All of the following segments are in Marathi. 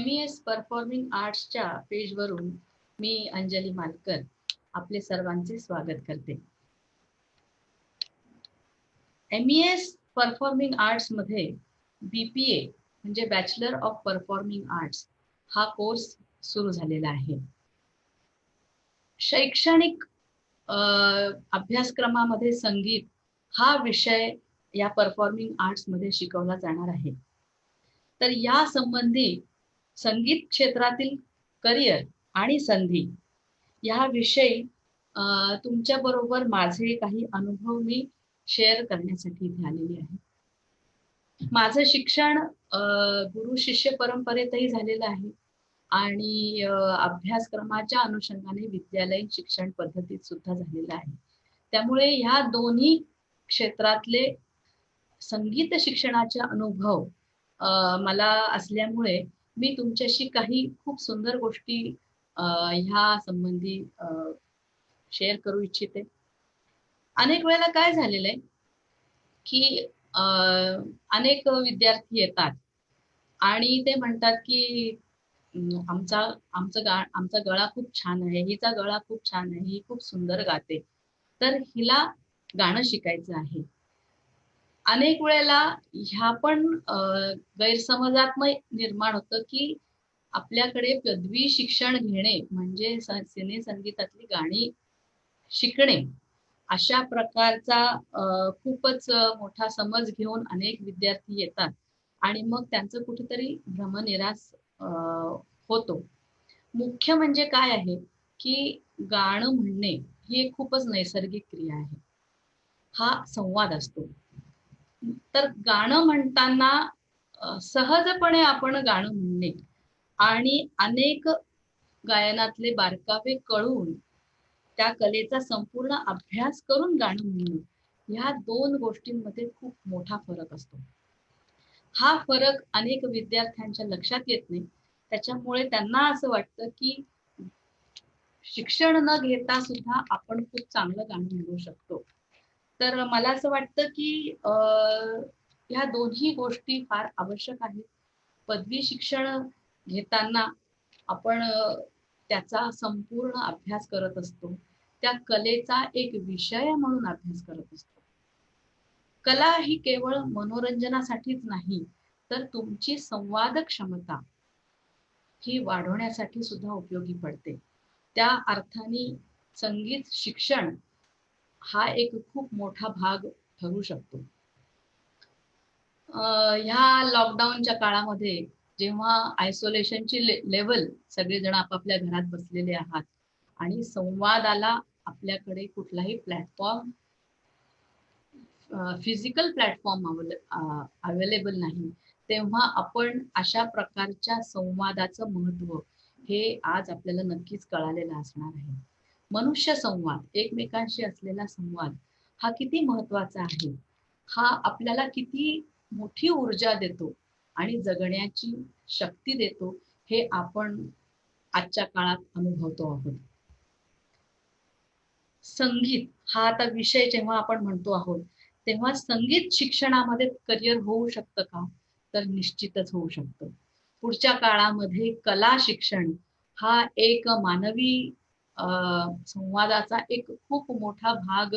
MES परफॉर्मिंग आर्ट्सच्या पेजवरून मी अंजली मालकर आपले सर्वांचे स्वागत करते. MES परफॉर्मिंग आर्ट्स मध्ये BPA म्हणजे बॅचलर ऑफ परफॉर्मिंग आर्ट्स हा कोर्स सुरू झालेला आहे. शैक्षणिक अभ्यासक्रमामध्ये संगीत हा विषय या परफॉर्मिंग आर्ट्स मध्ये शिकवला जाणार आहे. तर या संबंधी संगीत क्षेत्रातील करिअर आणि संधी या विषयी तुमच्या बरोबर माझे काही अनुभव मी शेअर करण्यासाठी इथे आलेली आहे. माझं शिक्षण गुरु शिष्य परंपरेतही झालेलं आहे आणि अभ्यासक्रमाच्या अनुषंगाने विद्यालयीन शिक्षण पद्धतीत सुद्धा झालेलं आहे. त्यामुळे ह्या दोन्ही क्षेत्रातले संगीत शिक्षणाचे अनुभव मला असल्यामुळे मी तुमच्याशी काही खूप सुंदर गोष्टी ह्या संबंधी शेअर करू इच्छिते. अनेक वेळेला काय झालेलं आहे की अनेक विद्यार्थी येतात आणि ते म्हणतात की आमचा गळा खूप छान आहे, हिचा गळा खूप छान आहे, ही खूप सुंदर गाते, तर हिला गाणं शिकायचं आहे. अनेक वेळेला ह्या पण गैरसमजात्मक निर्माण होतं की आपल्याकडे पदवी शिक्षण घेणे म्हणजे सिने संगीतातली गाणी शिकणे अशा प्रकारचा खूपच मोठा समज घेऊन अनेक विद्यार्थी येतात आणि मग त्यांचं कुठेतरी भ्रमनिरास होतो. मुख्य म्हणजे काय आहे की गाणं म्हणणे ही एक खूपच नैसर्गिक क्रिया आहे. हा संवाद असतो. तर गाणं म्हणताना सहजपणे आपण गाणं म्हणणे आणि अनेक गायनातले बारकावे कळून त्या कलेचा संपूर्ण अभ्यास करून गाणं म्हणणं ह्या दोन गोष्टींमध्ये खूप मोठा फरक असतो. हा फरक अनेक विद्यार्थ्यांच्या लक्षात येत नाही. त्याच्यामुळे त्यांना असं वाटतं की शिक्षण न घेता सुद्धा आपण खूप चांगलं गाणं म्हणू शकतो. तर मला असं वाटतं की ह्या दोन्ही गोष्टी फार आवश्यक आहेत. पदवी शिक्षण घेताना आपण त्याचा संपूर्ण अभ्यास करत असतो. त्या कलेचा एक विषय म्हणून अभ्यास करत असतो. कला ही केवळ मनोरंजनासाठीच नाही, तर तुमची संवाद क्षमता ही वाढवण्यासाठी सुद्धा उपयोगी पडते. त्या अर्थाने संगीत शिक्षण हा एक खूप मोठा भाग ठरू शकतो. ह्या लॉकडाऊनच्या काळामध्ये जेव्हा आयसोलेशनची लेवल सगळेजण आपापल्या घरात बसलेले आहात आणि संवादाला आपल्याकडे कुठलाही प्लॅटफॉर्म फिजिकल प्लॅटफॉर्म अवेलेबल नाही, तेव्हा आपण अशा प्रकारच्या संवादाचं महत्व हे आज आपल्याला नक्कीच कळालेलं असणार आहे. मनुष्य संवाद, एकमेकांशी असलेला संवाद हा किती महत्वाचा आहे, हा आपल्याला किती मोठी ऊर्जा देतो आणि जगण्याची शक्ती देतो हे आपण आजच्या काळात अनुभवतो आहोत. संगीत हा आता विषय जेव्हा आपण म्हणतो आहोत तेव्हा संगीत शिक्षणामध्ये करिअर होऊ शकतं का? तर निश्चितच होऊ शकतं. पुढच्या काळामध्ये कला शिक्षण हा एक मानवी संवादाचा एक खूप मोठा भाग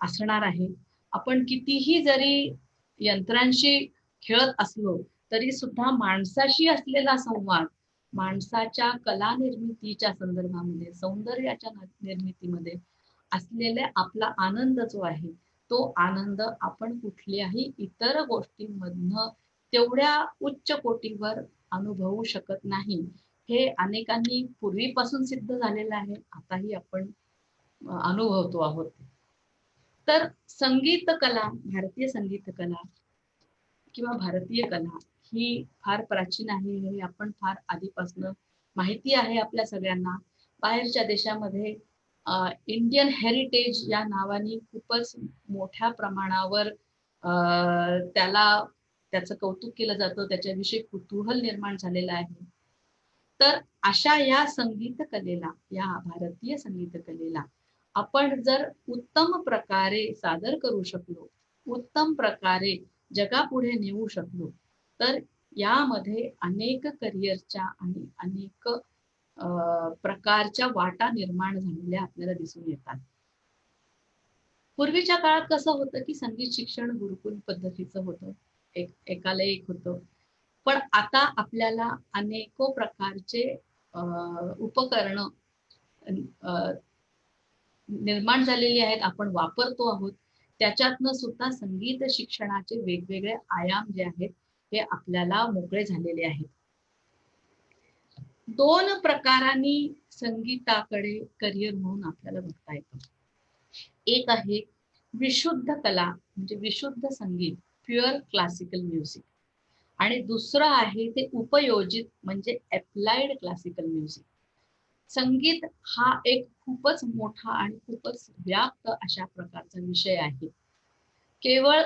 असणार आहे. आपण कितीही जरी यंत्रांशी खेळत असलो तरी सुद्धा माणसाशी असलेला संवाद, माणसाच्या कला निर्मितीच्या संदर्भामध्ये, सौंदर्याच्या निर्मितीमध्ये असलेला आपला आनंद जो आहे तो आनंद आपण कुठल्याही इतर गोष्टींमधनं तेवढ्या उच्च कोटीवर अनुभवू शकत नाही. हे अनेकांनी पूर्वीपासून सिद्ध झालेलं आहे, आताही आपण अनुभवतो आहोत. तर संगीत कला, भारतीय संगीत कला किंवा भारतीय कला ही फार प्राचीन आहे हे आपण फार आधीपासून माहिती आहे आपल्या सगळ्यांना. बाहेरच्या देशामध्ये इंडियन हेरिटेज या नावाने खूपच मोठ्या प्रमाणावर त्याचं कौतुक केलं जातं, त्याच्याविषयी कुतूहल निर्माण झालेलं आहे. तर अशा या संगीत कलेला, या भारतीय संगीत कलेला आपण जर उत्तम प्रकारे सादर करू शकलो, उत्तम प्रकारे जगापुढे नेऊ शकलो, तर यामध्ये अनेक करिअरच्या आणि अनेक प्रकारच्या वाटा निर्माण झालेल्या आपल्याला दिसून येतात. पूर्वीच्या काळात कसं होतं की संगीत शिक्षण गुरुकुल पद्धतीचं होतं, एकाला एक होतं. पण आता आपल्याला अनेको प्रकारचे उपकरणं निर्माण झालेली आहेत, आपण वापरतो आहोत. त्याच्यातनं सुद्धा संगीत शिक्षणाचे वेगवेगळे आयाम जे आहेत हे आपल्याला मोकळे झालेले आहेत. दोन प्रकारांनी संगीताकडे करिअर म्हणून आपल्याला बघता येतं. एक आहे विशुद्ध कला म्हणजे विशुद्ध संगीत, प्युअर क्लासिकल म्युझिक, आणि दुसरं आहे ते उपयोजित म्हणजे अप्लाइड क्लासिकल म्युझिक. संगीत हा एक खूपच मोठा आणि खूपच व्याप्त अशा प्रकारचा विषय आहे. केवळ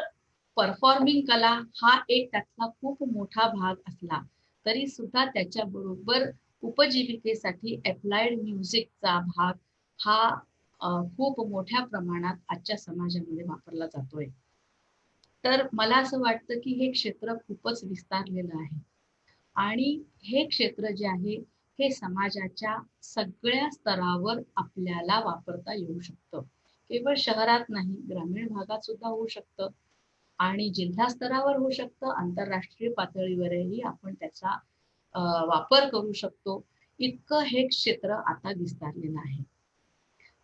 परफॉर्मिंग कला हा एक त्यातला खूप मोठा भाग असला तरी सुद्धा त्याच्याबरोबर उपजीविकेसाठी अप्लाइड म्युझिकचा भाग हा खूप मोठ्या प्रमाणात आजच्या समाजामध्ये वापरला जातोय. तर मला असं वाटतं की हे क्षेत्र खूपच विस्तारलेलं आहे आणि हे क्षेत्र जे आहे हे समाजाच्या सगळ्या स्तरावर आपल्याला वापरता येऊ शकतं. केवळ शहरात नाही, ग्रामीण भागात सुद्धा होऊ शकतं आणि जिल्हा स्तरावर होऊ शकतं, आंतरराष्ट्रीय पातळीवरही आपण त्याचा वापर करू शकतो. इतकं हे क्षेत्र आता विस्तारलेलं आहे.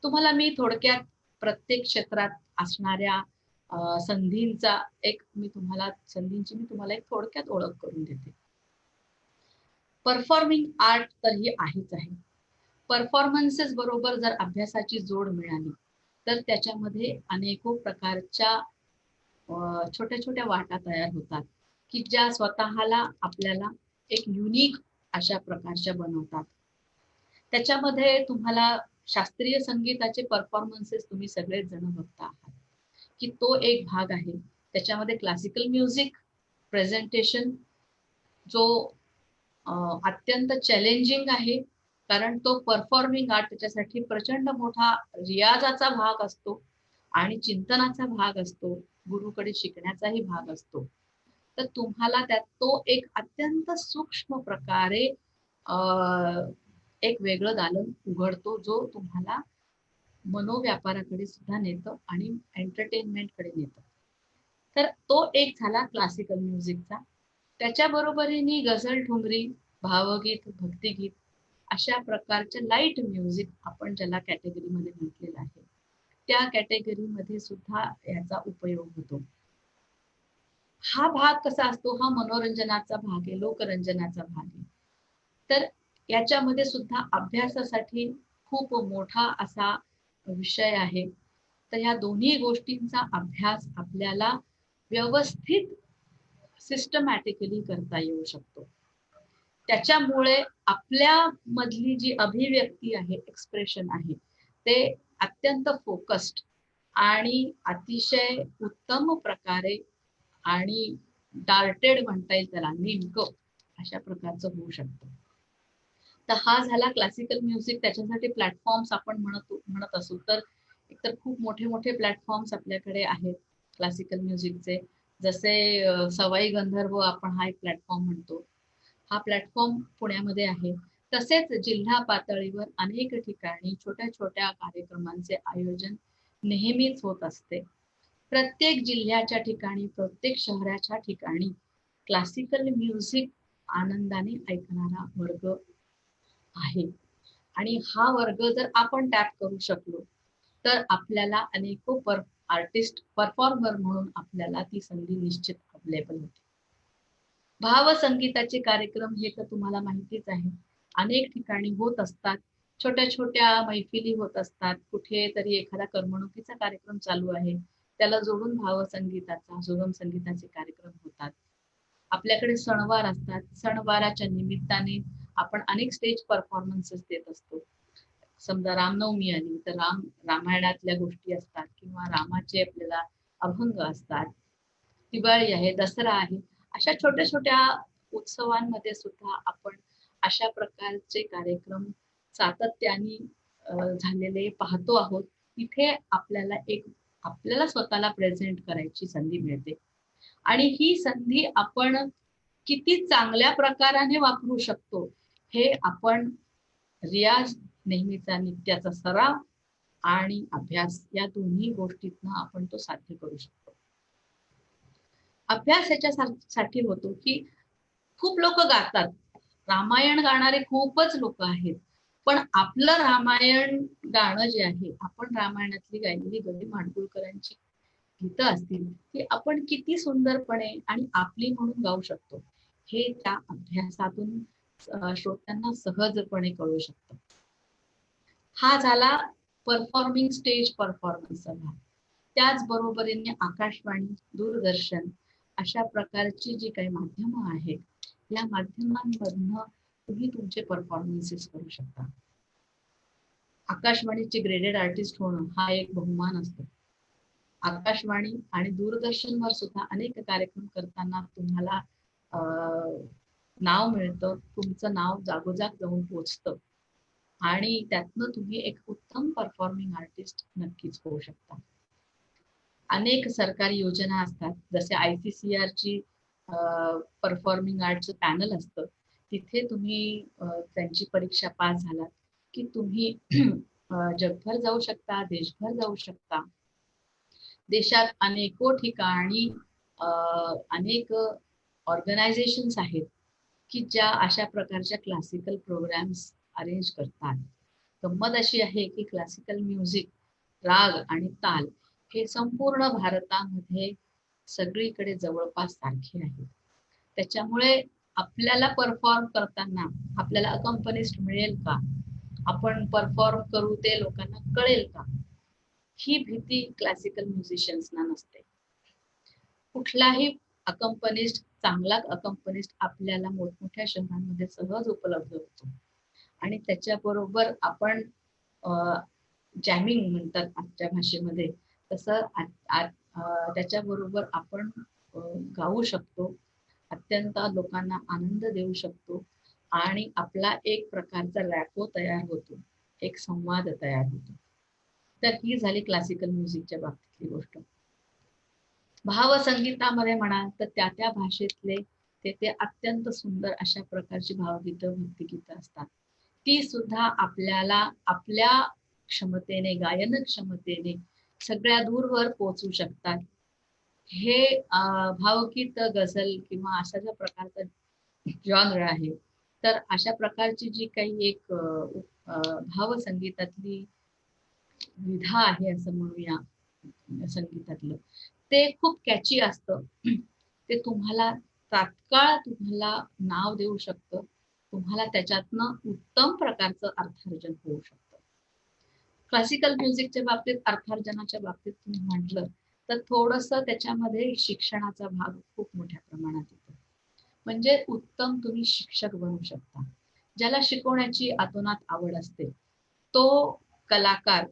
तुम्हाला मी थोडक्यात प्रत्येक क्षेत्रात असणाऱ्या संधींची मी तुम्हाला एक थोडक्यात ओळख करून देते. परफॉर्मिंग आर्ट तर ही आहेच आहे. परफॉर्मन्सेस बरोबर जर अभ्यासाची जोड मिळाली तर त्याच्यामध्ये अनेको प्रकारच्या छोट्या छोट्या वाटा तयार होतात की ज्या स्वतःला आपल्याला एक युनिक अशा प्रकारच्या बनवतात. त्याच्यामध्ये तुम्हाला शास्त्रीय संगीताचे परफॉर्मन्सेस तुम्ही सगळेच जण बघता आहात की तो एक भाग आहे. त्याच्यामध्ये क्लासिकल म्युझिक प्रेझेंटेशन जो अत्यंत चॅलेंजिंग आहे, कारण तो परफॉर्मिंग आर्ट त्याच्यासाठी प्रचंड मोठा रियाजाचा भाग असतो आणि चिंतनाचा भाग असतो, गुरुकडे शिकण्याचाही भाग असतो. तर तुम्हाला त्यात तो एक अत्यंत सूक्ष्म प्रकारे एक वेगळं दालन उघडतो जो तुम्हाला मनोव्यापाराकडे सुद्धा नेतं आणि एंटरटेनमेंटकडे नेतं. तर तो एक झाला क्लासिकल म्युझिकचा. त्याच्या बरोबरीने गझल, ठुमरी, भावगीत, भक्तिगीत अशा प्रकारच्या लाईट म्युझिक आपण ज्याला कॅटेगरीमध्ये म्हटलेलं आहे, त्या कॅटेगरीमध्ये सुद्धा याचा उपयोग होतो. हा भाग कसा असतो, हा मनोरंजनाचा भाग आहे, लोकरंजनाचा भाग आहे. तर याच्यामध्ये सुद्धा अभ्यासासाठी खूप मोठा असा विषय आहे. तर ह्या दोन्ही गोष्टींचा अभ्यास आपल्याला व्यवस्थित सिस्टमॅटिकली करता येऊ शकतो. त्याच्यामुळे आपल्या मधली जी अभिव्यक्ती आहे, एक्सप्रेशन आहे, ते अत्यंत फोकस्ड आणि अतिशय उत्तम प्रकारे आणि डार्टेड म्हणता येईल त्याला, नेमकं अशा प्रकारचं होऊ शकतं. तर हा झाला क्लासिकल म्युझिक. त्याच्यासाठी प्लॅटफॉर्म्स आपण म्हणत असू तर एकतर खूप मोठे मोठे प्लॅटफॉर्म्स आपल्याकडे आहेत क्लासिकल म्युझिकचे. जसे सवाई गंधर्व आपण हा एक प्लॅटफॉर्म म्हणतो. हा प्लॅटफॉर्म पुण्यामध्ये आहे. तसेच जिल्हा पातळीवर अनेक ठिकाणी छोट्या छोट्या कार्यक्रमांचे आयोजन नेहमीच होत असते. प्रत्येक जिल्ह्याच्या ठिकाणी, प्रत्येक शहराच्या ठिकाणी क्लासिकल म्युझिक आनंदाने ऐकणारा वर्ग आहे आणि हा वर्ग जर आपण टॅप करू शकलो तर आपल्याला अनेको आर्टिस्ट परफॉर्मर म्हणून आपल्याला ती संधी निश्चित अवेलेबल होते. भावसंगीताचे कार्यक्रम हे तर तुम्हाला माहितीच आहे, अनेक ठिकाणी होत असतात. छोट्या छोट्या मैफिली होत असतात, कुठेतरी एखादा करमणुकीचा कार्यक्रम चालू आहे त्याला जोडून भावसंगीताचा, सुगम संगीताचे कार्यक्रम होतात. आपल्याकडे सणवार असतात, सणवाराच्या निमित्ताने आपण अनेक स्टेज परफॉर्मन्सेस देत असतो. समजा रामनवमी आली तर रामायणातल्या गोष्टी असतात किंवा रामाचे आपल्याला अभंग असतात. दिवाळी आहे, दसरा आहे, अशा छोट्या छोट्या उत्सवांमध्ये सुद्धा आपण अशा प्रकारचे कार्यक्रम सातत्याने झालेले पाहतो आहोत. इथे आपल्याला स्वतःला प्रेझेंट करायची संधी मिळते आणि ही संधी आपण किती चांगल्या प्रकाराने वापरू शकतो हे आपण रियाज, नेहमीचा नित्याचा सराव आणि अभ्यास या दोन्ही गोष्टीतनं आपण तो साध्य करू शकतो. अभ्यास याच्यासाठी होतो की खूप लोक गातात, रामायण गाणारे खूपच लोक आहेत, पण आपलं रामायण गाणं जे आहे, आपण रामायणातली गायलेली गदी माडगुळकरांची गीतं असतील ती आपण किती सुंदरपणे आणि आपली म्हणून गाऊ शकतो हे त्या अभ्यासातून श्रोत्यांना सहजपणे कळू शकतं. हा झाला परफॉर्मिंग स्टेज परफॉर्मन्सचा भाग. त्याचबरोबरीने आकाशवाणी, दूरदर्शन अशा प्रकारची जी काही माध्यमं आहेत, या माध्यमांमधनं तुम्ही तुमचे परफॉर्मन्सेस करू शकता. आकाशवाणीचे ग्रेडेड आर्टिस्ट होणं हा एक बहुमान असतो. आकाशवाणी आणि दूरदर्शनवर सुद्धा अनेक कार्यक्रम करताना तुम्हाला नाव मिळतं, तुमचं नाव जागोजाग जाऊन पोचतं आणि त्यातनं तुम्ही एक उत्तम परफॉर्मिंग आर्टिस्ट नक्कीच होऊ शकता. अनेक सरकारी योजना असतात, जसे ICCR ची परफॉर्मिंग आर्टचं पॅनल असतं, तिथे तुम्ही त्यांची परीक्षा पास झालात की तुम्ही जगभर जाऊ शकता, देशभर जाऊ शकता. देशात अनेको ठिकाणी अनेक ऑर्गनायझेशन्स आहेत की ज्या अशा प्रकारच्या क्लासिकल प्रोग्राम्स अरेंज करतात. गंमत अशी आहे की क्लासिकल म्युझिक, राग आणि ताल हे संपूर्ण भारतामध्ये सगळीकडे जवळपास सारखे आहे. त्याच्यामुळे आपल्याला परफॉर्म करताना आपल्याला अकंपनिस्ट मिळेल का, आपण परफॉर्म करू ते लोकांना कळेल का, ही भीती क्लासिकल म्युझिशियन्सना नसते. कुठलाही अकंपनिस्ट, चांगला अकंपनिस्ट आपल्याला मोठमोठ्या शहरांमध्ये सहज उपलब्ध होतो आणि त्याच्याबरोबर आपण जॅमिंग म्हणतात आजच्या भाषेमध्ये, तसं त्याच्याबरोबर आपण गाऊ शकतो, अत्यंत लोकांना आनंद देऊ शकतो आणि आपला एक प्रकारचा रॅपो तयार होतो, एक संवाद तयार होतो. तर ही झाली क्लासिकल म्युझिकच्या बाबतीतली गोष्ट. भावसंगीतामध्ये म्हणाल तर त्या त्या भाषेतले ते अत्यंत सुंदर अशा प्रकारची भावगीतं, भक्तिगीतं असतात. ती सुद्धा आपल्याला आपल्या क्षमतेने, गायन क्षमतेने सगळ्या दूरवर पोहोचू शकतात. हे भावगीत, गझल किंवा अशा ज्या प्रकारचा जॉनर आहे, तर अशा प्रकारची जी काही एक भावसंगीतातली विधा आहे असं म्हणूया संगीतातलं, ते खूप कॅची असतं. ते तुम्हाला तात्काळ तुम्हाला नाव देऊ शकतं, तुम्हाला त्याच्यातनं उत्तम प्रकारचं अर्थार्जन होऊ शकतं. क्लासिकल म्युझिकच्या बाबतीत, अर्थार्जनाच्या बाबतीत तुम्ही म्हटलं तर थोडंसं त्याच्यामध्ये शिक्षणाचा भाग खूप मोठ्या प्रमाणात येतो. म्हणजे उत्तम तुम्ही शिक्षक बनू शकता. ज्याला शिकवण्याची आतोनात आवड असते तो कलाकार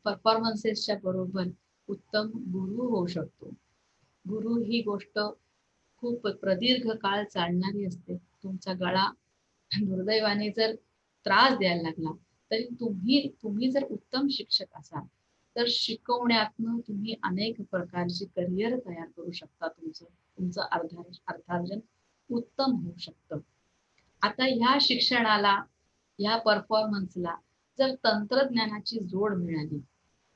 परफॉर्मन्सेसच्या बरोबर उत्तम गुरु होऊ शकतो. गुरु ही गोष्ट खूप प्रदीर्घ काळ चालणारी असते. तुमचा गळा दुर्दैवाने जर त्रास द्यायला लागला तरी तुम्ही जर उत्तम शिक्षक असाल तर शिकवण्यातनं तुम्ही अनेक प्रकारची करिअर तयार करू शकता. तुमचं अर्थार्जन उत्तम होऊ शकतं. आता ह्या शिक्षणाला, ह्या परफॉर्मन्सला जर तंत्रज्ञानाची जोड मिळाली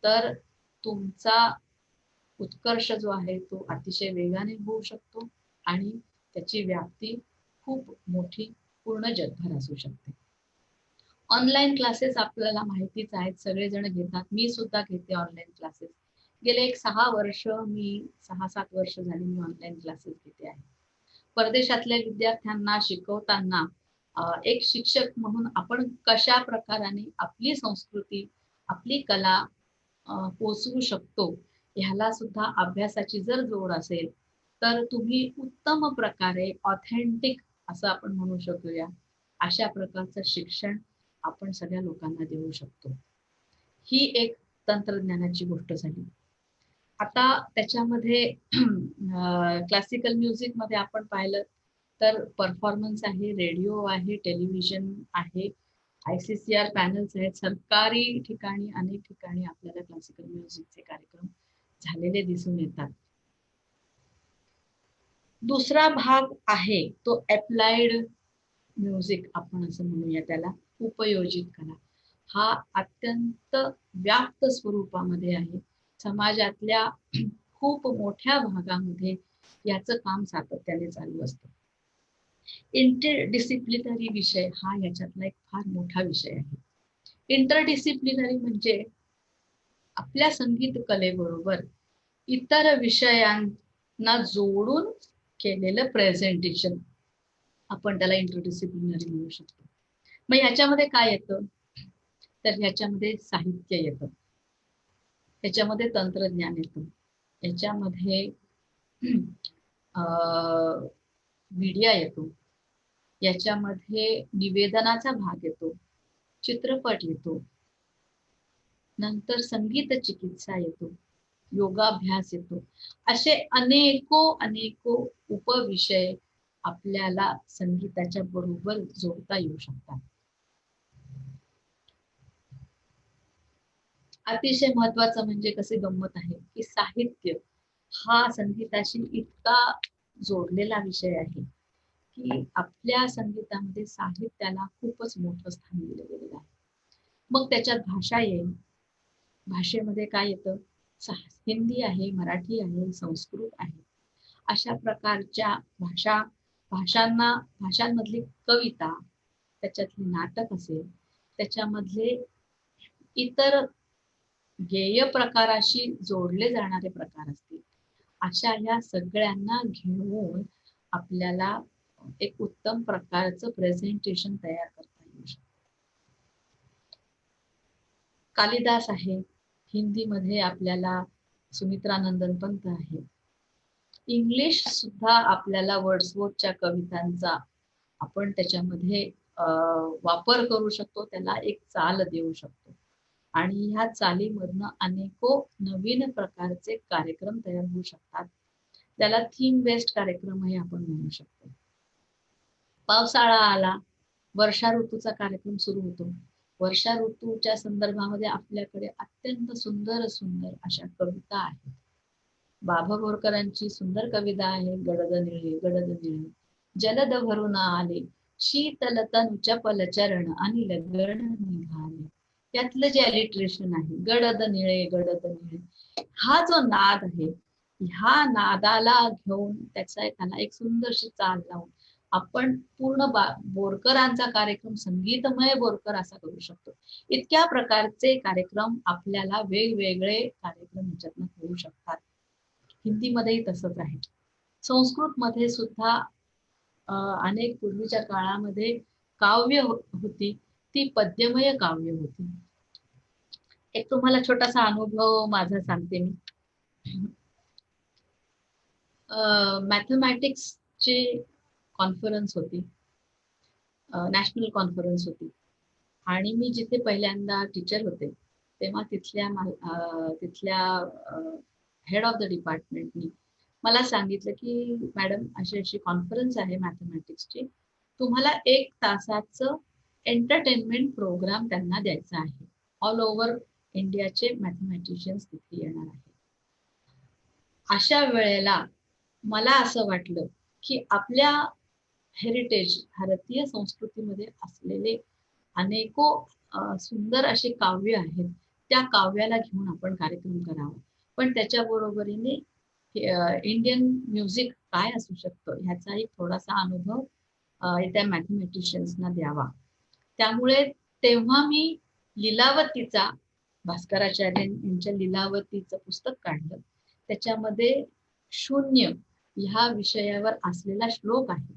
तर तुमचा उत्कर्ष जो आहे तो अतिशय वेगाने होऊ शकतो आणि त्याची व्याप्ती खूप मोठी पूर्ण जगभर असू शकते. ऑनलाईन क्लासेस आपल्याला माहितीच आहेत, सगळेजण घेतात. मी सुद्धा घेते ऑनलाईन क्लासेस. गेले एक 6-7 वर्ष झाली मी ऑनलाईन क्लासेस घेते आहे. परदेशातल्या विद्यार्थ्यांना शिकवताना एक शिक्षक म्हणून आपण कशा प्रकाराने आपली संस्कृती, आपली कला पोचवू शकतो, ह्याला सुद्धा अभ्यासाची जर जोड असेल तर तुम्ही उत्तम प्रकारे ऑथेंटिक असं आपण म्हणू शकूया, अशा प्रकारचं शिक्षण आपण सगळ्या लोकांना देऊ शकतो. ही एक तंत्रज्ञानाची गोष्ट झाली. आता त्याच्यामध्ये क्लासिकल म्युझिक मध्ये आपण पाहिलं तर परफॉर्मन्स आहे, रेडिओ आहे, टेलिव्हिजन आहे, ICCR पॅनल्स आहेत. सरकारी ठिकाणी, अनेक ठिकाणी आपल्याला क्लासिकल म्युझिकचे कार्यक्रम झालेले दिसून येतात. दुसरा भाग आहे तो अप्लाइड म्युझिक, आपण असं म्हणूया त्याला, उपयोजित कला. हा अत्यंत व्याप्त स्वरूपामध्ये आहे. समाजातल्या खूप मोठ्या भागामध्ये याचं काम सातत्याने चालू असतं. इंटरडिसिप्लिनरी विषय हा याच्यातला एक फार मोठा विषय आहे. इंटरडिसिप्लिनरी म्हणजे आपल्या संगीत कलेबरोबर इतर विषयांना जोडून केलेलं प्रेझेंटेशन, आपण त्याला इंटरडिसिप्लिनरी म्हणू शकतो. मग ह्याच्यामध्ये काय येतं, तर ह्याच्यामध्ये साहित्य येतं, ह्याच्यामध्ये तंत्रज्ञान येतं, ह्याच्यामध्ये मीडिया येतो, याच्यामध्ये निवेदनाचा भाग येतो, चित्रपट येतो, नंतर संगीत चिकित्सा येतो, योगाभ्यास येतो. असे अनेको उपविषय आपल्याला संगीताच्या बरोबर जोडता येऊ शकतात. अतिशय महत्वाचं म्हणजे कसे गंमत आहे की साहित्य हा संगीताशी इतका जोडलेला विषय आहे की आपल्या संगीतामध्ये साहित्याला खूपच मोठं स्थान दिलं गेलेलं आहे. मग त्याच्यात भाषा येईल. भाषेमध्ये काय येतं, हिंदी आहे, मराठी आहे, संस्कृत आहे. अशा प्रकारच्या भाषांमधली कविता, त्याच्यातली नाटक असेल, त्याच्यामधले इतर गेय प्रकाराशी जोडले जाणारे प्रकार असतील, अशा ह्या सगळ्यांना घेऊन आपल्याला एक उत्तम प्रकारचं प्रेझेंटेशन तयार करता येऊ शकतं. कालिदास आहे, हिंदीमध्ये आपल्याला सुमित्रानंदन पंत आहे, इंग्लिश सुद्धा आपल्याला वर्ड्सवर्थच्या कवितांचा आपण त्याच्यामध्ये वापर करू शकतो, त्याला एक चाल देऊ शकतो आणि ह्या चालीमधनं अनेको नवीन प्रकारचे कार्यक्रम तयार होऊ शकतात. त्याला थीम बेस्ड कार्यक्रमही आपण म्हणू शकतो. पावसाळा आला, वर्षा ऋतूचा कार्यक्रम सुरू होतो. वर्षा ऋतूच्या संदर्भामध्ये आपल्याकडे अत्यंत सुंदर सुंदर अशा कविता आहेत. बाभा बोरकरांची सुंदर कविता आहे, गडद निळे गडद निळे जलद भरून आले, शीतल तनु चपल चरण आणि लगन निघाले. त्यातलं जे अलिट्रेशन आहे, गडद निळे, हा जो नाद आहे, ह्या नादाला घेऊन त्याला एक सुंदरशी चाल लावून आपण पूर्ण बोरकरांचा कार्यक्रम संगीतमय बोरकर असा करू शकतो. इतक्या प्रकारचे कार्यक्रम आपल्याला वेगवेगळे कार्यक्रम ह्याच्यातनं होऊ शकतात. हिंदीमध्येही तसंच आहे. संस्कृत मध्ये सुद्धा अनेक पूर्वीच्या काळामध्ये काव्य होती, ती पद्यमय काव्य होती. एक तुम्हाला छोटासा अनुभव माझा सांगते मी. मॅथमॅटिक्सची कॉन्फरन्स होती, नॅशनल कॉन्फरन्स होती आणि मी जिथे पहिल्यांदा टीचर होते तेव्हा तिथल्या हेड ऑफ द डिपार्टमेंटनी मला सांगितलं की मॅडम अशी अशी कॉन्फरन्स आहे मॅथमॅटिक्सची, तुम्हाला 1 तासाचं एंटरटेनमेंट प्रोग्राम त्यांना द्यायचा आहे. ऑल ओव्हर इंडियाचे मॅथमॅटिशियन्स तिथे येणार आहे. अशा वेळेला मला असं वाटलं की आपल्या हेरिटेज, भारतीय संस्कृतीमध्ये असलेले अनेको सुंदर असे काव्य आहेत, त्या काव्याला घेऊन आपण कार्यक्रम करावा, पण त्याच्या बरोबरीने इंडियन म्युझिक काय असू शकतं ह्याचा एक थोडासा अनुभव त्या मॅथमॅटिशियन्सना द्यावा. त्यामुळे तेव्हा मी लीलावतीचा, भास्कराचार्य यांच्या लीलावतीचं पुस्तक काढलं. त्याच्यामध्ये शून्य ह्या विषयावर असलेला श्लोक आहे.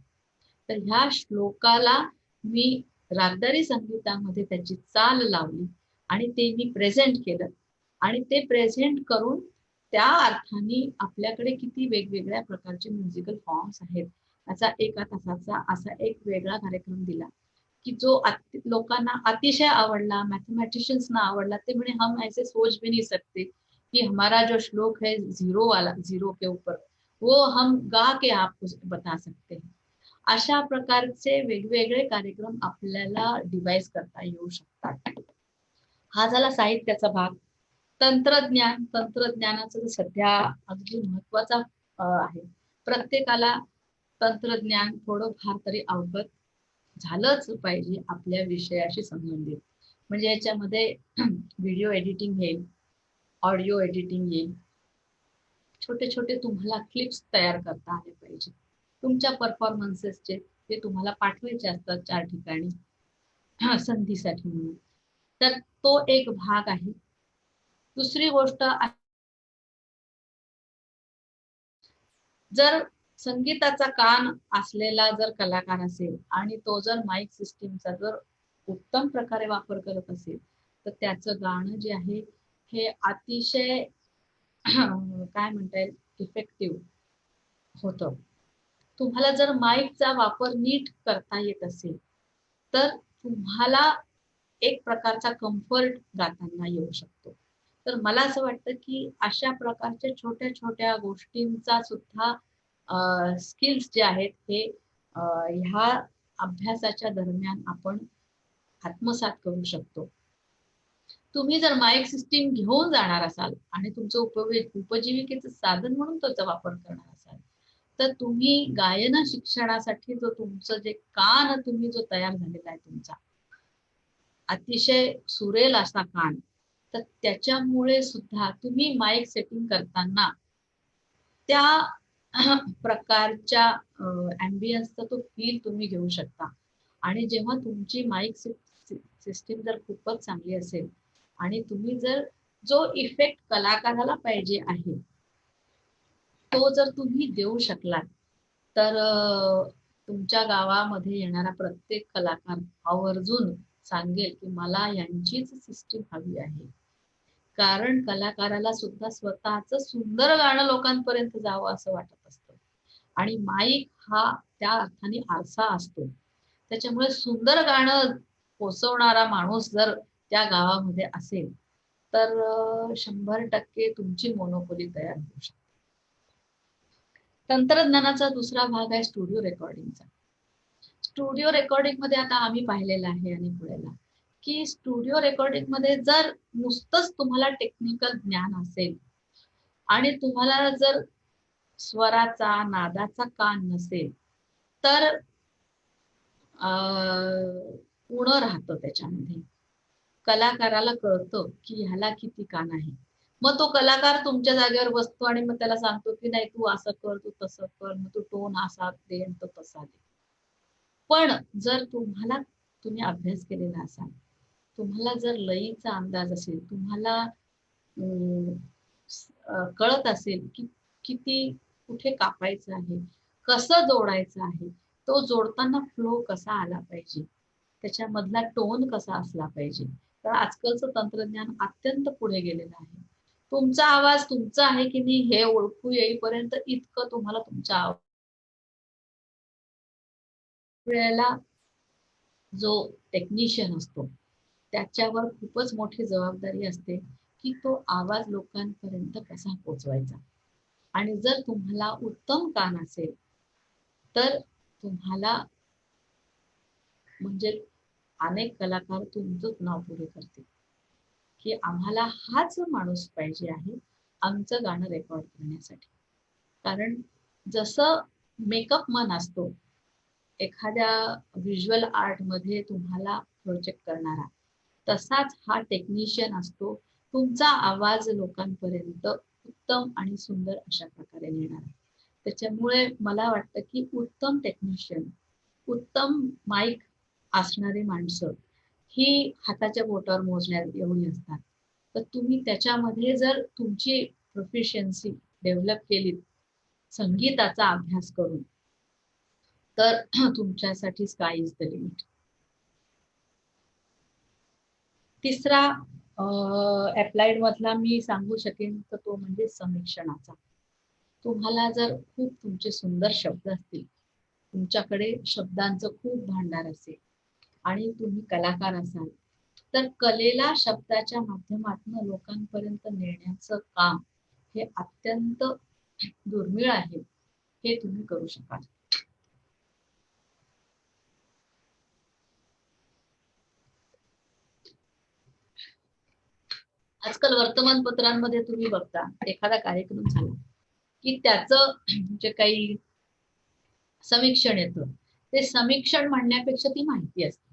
तर ह्या श्लोकाला मी रागदारी संगीतामध्ये त्याची चाल लावली आणि ते मी प्रेझेंट केलं आणि ते प्रेझेंट करून त्या अर्थाने आपल्याकडे किती वेगवेगळ्या प्रकारचे म्युझिकल फॉर्म्स आहेत याचा 1 तासाचा असा एक वेगळा कार्यक्रम दिला की जो लोकांना अतिशय आवडला, मॅथमॅटिशियन्सना आवडला. ते म्हणे हम ऐसे सोच भी नहीं सकते कि हमारा जो श्लोक है जीरो के ऊपर, वो हम गा के आपको बता सकते हैं. अशा प्रकारचे वेगवेगळे कार्यक्रम आपल्याला डिवाइस करता येऊ शकतात. हा झाला साहित्याचा भाग. तंत्रज्ञानाचं सध्या अगदी महत्वाचा आहे. प्रत्येकाला तंत्रज्ञान थोडंफार तरी अवगत झालंच पाहिजे आपल्या विषयाशी संबंधित. म्हणजे याच्यामध्ये व्हिडिओ एडिटिंग येईल, ऑडिओ एडिटिंग येईल, छोटे छोटे तुम्हाला क्लिप्स तयार करता आले पाहिजे तुमच्या परफॉर्मन्सेसचे, ते तुम्हाला पाठवायचे असतात 4 ठिकाणी संधीसाठी म्हणून. तर तो एक भाग आहे. दुसरी गोष्ट, जर संगीताचा कान असलेला जर कलाकार असेल आणि तो जर माईक सिस्टीमचा जर उत्तम प्रकारे वापर करत असेल, तर त्याचं गाणं जे आहे हे अतिशय काय म्हणता येईल, इफेक्टिव्ह होतं. तुम्हाला जर माईकचा वापर नीट करता येत असेल तर तुम्हाला एक प्रकारचा कम्फर्ट गाताना येऊ शकतो. तर मला असं वाटतं की अशा प्रकारच्या छोट्या छोट्या गोष्टींचा सुद्धा स्किल्स जे आहेत हे ह्या अभ्यासाच्या दरम्यान आपण आत्मसात करू शकतो. तुम्ही जर माईक सिस्टीम घेऊन जाणार असाल आणि तुमचं उपजीविकेचं साधन म्हणून त्याचा वापर करणार असाल, तर तुम्ही गायन शिक्षणासाठी जो तुमचं जे कान तुम्ही जो तयार झालेला आहे तुमचा अतिशय सुरेल असा कान, तर त्याच्यामुळे सुद्धा तुम्ही माईक सेटिंग करताना त्या प्रकारच्या अँबियन्सचा तो फील तुम्ही घेऊ शकता. आणि जेव्हा तुमची माईक सिस्टीम जर खूपच चांगली असेल आणि तुम्ही जर जो इफेक्ट कलाकाराला पाहिजे आहे तो जर तुम्ही देऊ शकलात, तर तुमच्या गावामध्ये येणारा प्रत्येक कलाकार आवर्जून सांगेल की मला यांचीच सिस्टीम हवी आहे. कारण कलाकाराला सुद्धा स्वतःच सुंदर गाणं लोकांपर्यंत जावं असं वाटत असतं. आणि माईक हा त्या अर्थाने आरसा असतो. त्याच्यामुळे सुंदर गाणं पोचवणारा माणूस जर त्या गावामध्ये असेल तर 100% तुमची मोनोपोली तयार होऊ शकते. तंत्रज्ञानाचा दुसरा भाग आहे स्टुडिओ रेकॉर्डिंगचा. स्टुडिओ रेकॉर्डिंग मध्ये आता आम्ही पाहिलेलं आहे आणि पुढेला की स्टुडिओ रेकॉर्डिंग मध्ये जर नुसतंच तुम्हाला टेक्निकल ज्ञान असेल आणि तुम्हाला जर स्वराचा नादाचा कान नसेल तर उणं राहतं त्याच्यामध्ये. कलाकाराला कळतं की ह्याला किती कान आहे, मग तो कलाकार तुमच्या जागेवर बसतो आणि मग त्याला सांगतो की नाही तू असं कर, तू तसं कर, मग तू टोन असा दे तो तसा दे. पण जर तुम्ही अभ्यास केलेला असाल, तुम्हाला जर लयीचा अंदाज असेल, तुम्हाला कळत असेल की किती कुठे कापायचं आहे, कसं जोडायचं आहे, तो जोडताना फ्लो कसा आला पाहिजे, त्याच्यामधला टोन कसा असला पाहिजे. तर आजकालचं तंत्रज्ञान अत्यंत पुढे गेलेलं आहे. तुमचा आवाज तुमचा आहे की नाही हे ओळखू येईपर्यंत इतकं तुम्हाला तुमच्या वेळेला जो टेक्निशियन असतो त्याच्यावर खूपच मोठी जबाबदारी असते की तो आवाज लोकांपर्यंत कसा पोचवायचा. आणि जर तुम्हाला उत्तम कान असेल तर तुम्हाला म्हणजे अनेक कलाकार तुमचंच नाव पुढे करतील की आम्हाला हाच माणूस पाहिजे आहे आमचं गाणं रेकॉर्ड करण्यासाठी. कारण जसं मेकअप मन असतो एखाद्या व्हिज्युअल आर्ट मध्ये तुम्हाला प्रोजेक्ट करणारा, तसाच हा टेक्निशियन असतो तुमचा आवाज लोकांपर्यंत उत्तम आणि सुंदर अशा प्रकारे नेणारा. त्याच्यामुळे मला वाटतं की उत्तम टेक्निशियन, उत्तम माईक असणारी माणसं ही हाताच्या बोटावर मोजण्यात एवढी असतात. तर तुम्ही त्याच्यामध्ये जर तुमची प्रोफिशियन्सी डेव्हलप केली संगीताचा अभ्यास करून, तर तुमच्यासाठी स्काय इज द लिमिट. तिसरा अप्लाइड मधला मी सांगू शकेन तर तो म्हणजे समीक्षणाचा. तुम्हाला जर खूप तुमचे सुंदर शब्द असतील, तुमच्याकडे शब्दांचं खूप भांडार असेल आणि तुम्ही कलाकार असाल, तर कलेला शब्दाच्या माध्यमातून लोकांपर्यंत नेण्याचं काम हे अत्यंत दुर्मिळ आहे, हे तुम्ही करू शकाल. आजकाल वर्तमानपत्रांमध्ये तुम्ही बघता एखादा कार्यक्रम झाला की त्याचं जे काही समीक्षण येतं. ते समीक्षण म्हणण्यापेक्षा ती माहिती असते.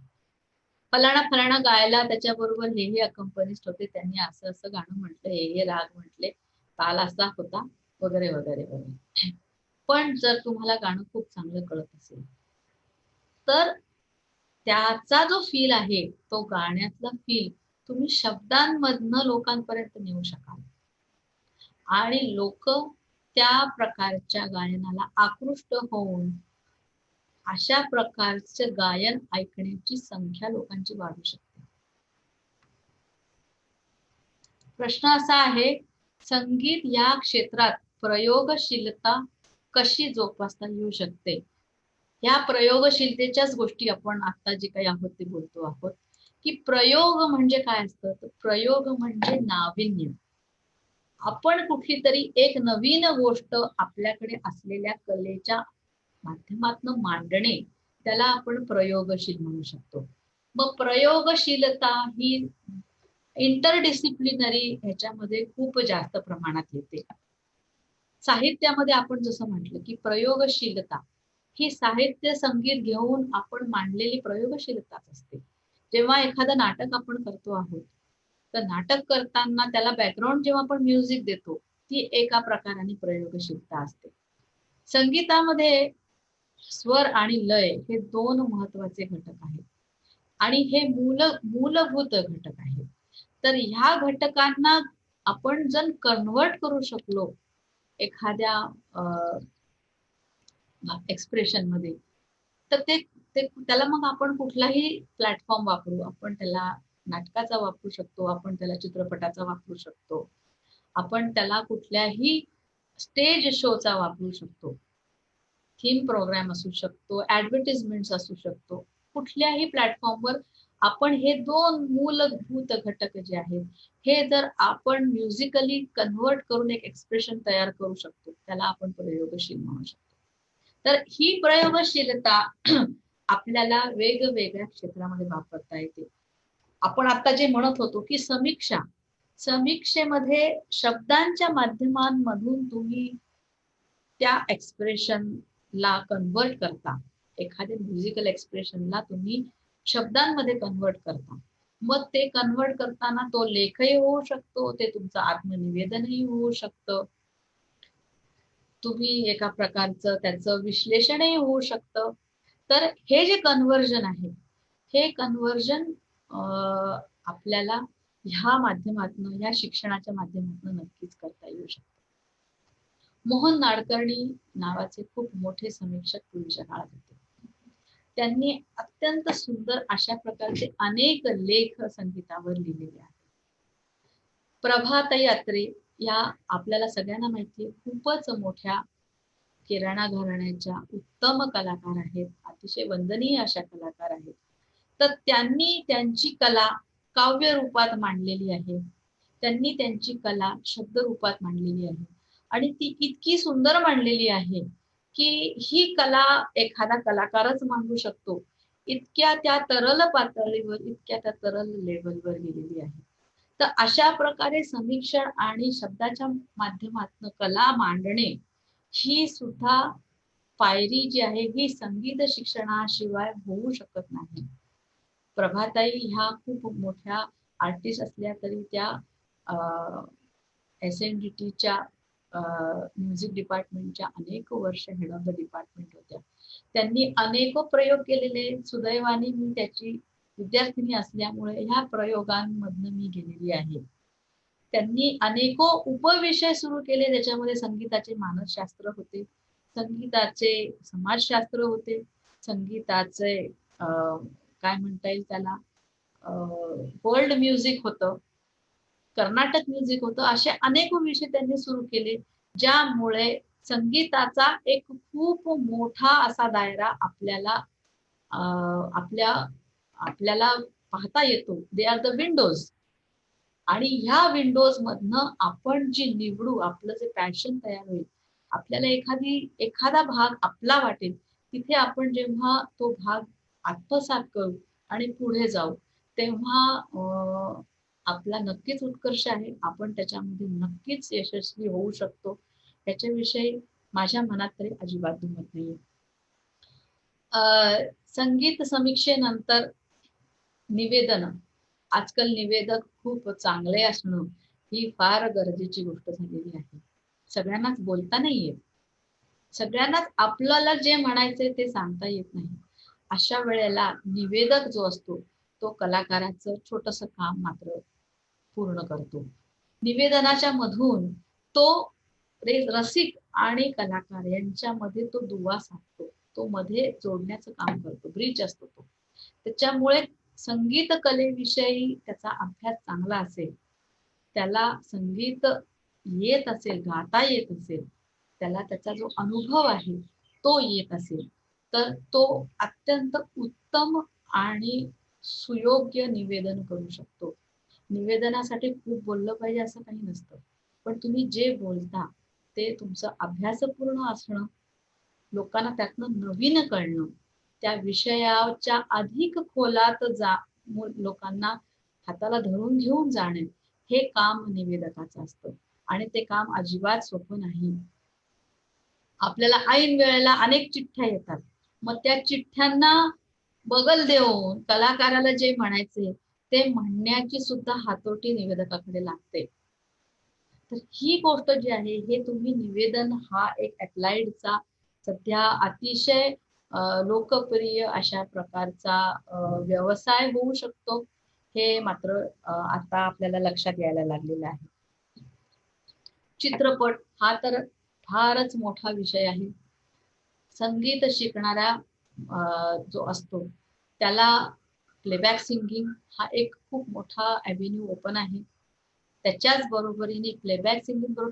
फलाना फलाना गायला, त्याच्याबरोबर हे अकंपनिस्ट होते, त्यांनी असं असं गाणं म्हटलं, हे राग म्हटले, ताल असा होता, वगैरे वगैरे वगैरे. पण जर तुम्हाला गाणं खूप चांगलं कळत असेल तर त्याचा जो फील आहे, तो गाण्यातला फील तुम्ही शब्दांमधनं लोकांपर्यंत नेऊ शकाल आणि लोक त्या प्रकारच्या गायनाला आकृष्ट होऊन अशा प्रकारचे गायन ऐकण्याची संख्या लोकांची वाढू शकते. प्रश्न असा आहे, संगीत या क्षेत्रात प्रयोगशीलता कशी जोपासता येऊ शकते? या प्रयोगशीलतेच्याच गोष्टी आपण आता जे काही आहोत ते बोलतो आहोत, की प्रयोग म्हणजे काय असतं? तर प्रयोग म्हणजे नाविन्य. आपण कुठली तरी एक नवीन गोष्ट आपल्याकडे असलेल्या कलेच्या माध्यमातून मांडणे, त्याला आपण प्रयोगशील म्हणू शकतो. मग प्रयोगशीलता ही इंटरडिसिप्लिनरी ह्याच्यामध्ये खूप जास्त प्रमाणात येते. साहित्यामध्ये आपण जसं म्हटलं की प्रयोगशीलता ही साहित्य संगीत घेऊन आपण मांडलेली प्रयोगशीलताच असते. जेव्हा एखादं नाटक आपण करतो आहोत, तर नाटक करताना त्याला बॅकग्राऊंड जेव्हा आपण म्युझिक देतो, ती एका प्रकाराने प्रयोगशीलता असते. संगीतामध्ये स्वर आणि लय हे दोन महत्वाचे घटक आहेत आणि हे मूलभूत घटक आहेत. तर ह्या घटकांना आपण जर कन्वर्ट करू शकलो एखाद्या एक्सप्रेशन मध्ये, तर ते त्याला मग आपण कुठलाही प्लॅटफॉर्म वापरू, आपण त्याला नाटकाचा वापरू शकतो, आपण त्याला चित्रपटाचा वापरू शकतो, आपण त्याला कुठल्याही स्टेज शोचा वापरू शकतो, थीम प्रोग्राम असू शकतो, ऍडव्हर्टिजमेंट असू शकतो. कुठल्याही प्लॅटफॉर्मवर आपण हे दोन मूलभूत घटक जे आहेत हे जर आपण म्युझिकली कन्वर्ट करून एक एक्सप्रेशन तयार करू शकतो, त्याला आपण प्रयोगशील म्हणू शकतो. तर ही प्रयोगशीलता आपल्याला वेगवेगळ्या क्षेत्रामध्ये वापरता येते. आपण आता जे म्हणत होतो की समीक्षेमध्ये शब्दांच्या माध्यमांमधून तुम्ही त्या एक्सप्रेशनला कन्वर्ट करता, एखाद्या म्युझिकल एक्सप्रेशनला तुम्ही शब्दांमध्ये कन्वर्ट करता. मग ते कन्वर्ट करताना तो लेखही होऊ शकतो, ते तुमचं आत्मनिवेदनही होऊ शकतं, तुम्ही एका प्रकारचं त्याचं विश्लेषणही होऊ शकतं. तर हे जे कन्व्हर्जन आहे, हे कन्व्हर्जन आपल्याला ह्या माध्यमातून, या शिक्षणाच्या माध्यमातून नक्कीच करता येऊ शकतं. मोहन नाडकर्णी नावाचे खूप मोठे समीक्षक पूर्वीच्या काळात होते. त्यांनी अत्यंत सुंदर अशा प्रकारचे अनेक लेख संगीतावर लिहिलेले आहेत. प्रभाताई अत्रे या आपल्याला सगळ्यांना माहिती आहे, खूपच मोठ्या किराणा घराण्याच्या उत्तम कलाकार आहेत, अतिशय वंदनीय अशा कलाकार आहेत. तर त्यांनी त्यांची कला काव्य रूपात मांडलेली आहे, त्यांनी त्यांची कला शब्द रूपात मांडलेली आहे आणि ती इतकी सुंदर मांडलेली आहे की ही कला एखादा कलाकारच मांडू शकतो, इतक्या त्या तरल पातळीवर, इतक्या त्या तरल लेवलवर गेलेली आहे. तर अशा प्रकारे समीक्षण आणि शब्दाच्या माध्यमातून कला मांडणे ही सुद्धा पायरी जी आहे ही संगीत शिक्षणाशिवाय होऊ शकत नाही. प्रभाताई ह्या खूप मोठ्या आर्टिस्ट असल्या तरी त्या SNDTच्या म्युझिक डिपार्टमेंटच्या अनेक वर्ष हेड ऑफ द डिपार्टमेंट होत्या. त्यांनी अनेक प्रयोग केलेले, सुदैवाने मी त्याची विद्यार्थिनी असल्यामुळे ह्या प्रयोगांमधनं मी गेलेली आहे. त्यांनी अनेको उपविषय सुरू केले, त्याच्यामध्ये संगीताचे मानसशास्त्र होते, संगीताचे समाजशास्त्र होते, संगीताचे काय म्हणता येईल त्याला वर्ल्ड म्युझिक होतं, कर्नाटक म्युझिक होतं. असे अनेक विषय त्यांनी सुरू केले, ज्यामुळे संगीताचा एक खूप मोठा असा दायरा आपल्याला आपल्याला पाहता येतो. They are the Windows. आणि ह्या विंडोज मधनं आपण जी निवडू, आपलं जे पॅशन तयार होईल, आपल्याला एखादा भाग आपला वाटेल, तिथे आपण जेव्हा तो भाग आत्मसात करू आणि पुढे जाऊ, तेव्हा आपला नक्कीच उत्कर्ष आहे, आपण त्याच्यामध्ये नक्कीच यशस्वी होऊ शकतो. त्याच्याविषयी माझ्या मनात तरी अजिबात दुमत नाहीये. संगीत समीक्षेनंतर निवेदन, आजकाल निवेदक खूप चांगले असणं ही फार गरजेची गोष्ट झालेली आहे. सगळ्यांनाच बोलता नाही येत, सगळ्यांनाच आपल्याला जे म्हणायचंय ते सांगता येत नाही. अशा वेळेला निवेदक जो असतो तो कलाकाराचं छोटस काम मात्र पूर्ण करतो. निवेदनाच्या मधून तो रसिक आणि कलाकार यांच्यामध्ये तो दुवा साधतो, तो मध्ये जोडण्याचं काम करतो, ब्रिज असतो तो. त्याच्यामुळे संगीत कलेविषयी त्याचा अभ्यास चांगला असेल, त्याला संगीत येत असेल, गाता येत असेल, त्याला त्याचा जो अनुभव आहे तो येत असेल, तर तो अत्यंत उत्तम आणि सुयोग्य निवेदन करू शकतो. निवेदनासाठी खूप बोललं पाहिजे असं काही नसतं, पण तुम्ही जे बोलता ते तुमचं अभ्यासपूर्ण असणं, लोकांना त्यातनं नवीन कळणं, त्या विषयाच्या अधिक खोलात लोकांना हाताला धरून घेऊन जाणे, हे काम निवेदकाचं असतं. आणि ते काम अजिबात सोपं नाही. आपल्याला ऐन वेळेला अनेक चिठ्ठ्या येतात, मग त्या चिठ्ठ्यांना बगल देऊन कलाकाराला जे म्हणायचे ते म्हणण्याची सुद्धा हातोटी निवेदकाकडे लागते. तर ही गोष्ट जी आहे, हे तुम्ही निवेदन हा एक अप्लाइडचा सध्या अतिशय लोकप्रिय अशा प्रकारचा व्यवसाय होऊ शकतो, हे मात्र आता आपल्याला लक्षात यायला लागलेलं आहे. चित्रपट हा तर फारच मोठा विषय आहे. संगीत शिकणारा जो असतो त्याला प्लेबॅक सिंगिंग हा एक खूप मोठा ॲव्हेन्यू ओपन आहे. त्याच्याच बरोबरीने प्लेबॅक सिंगिंग बरोबर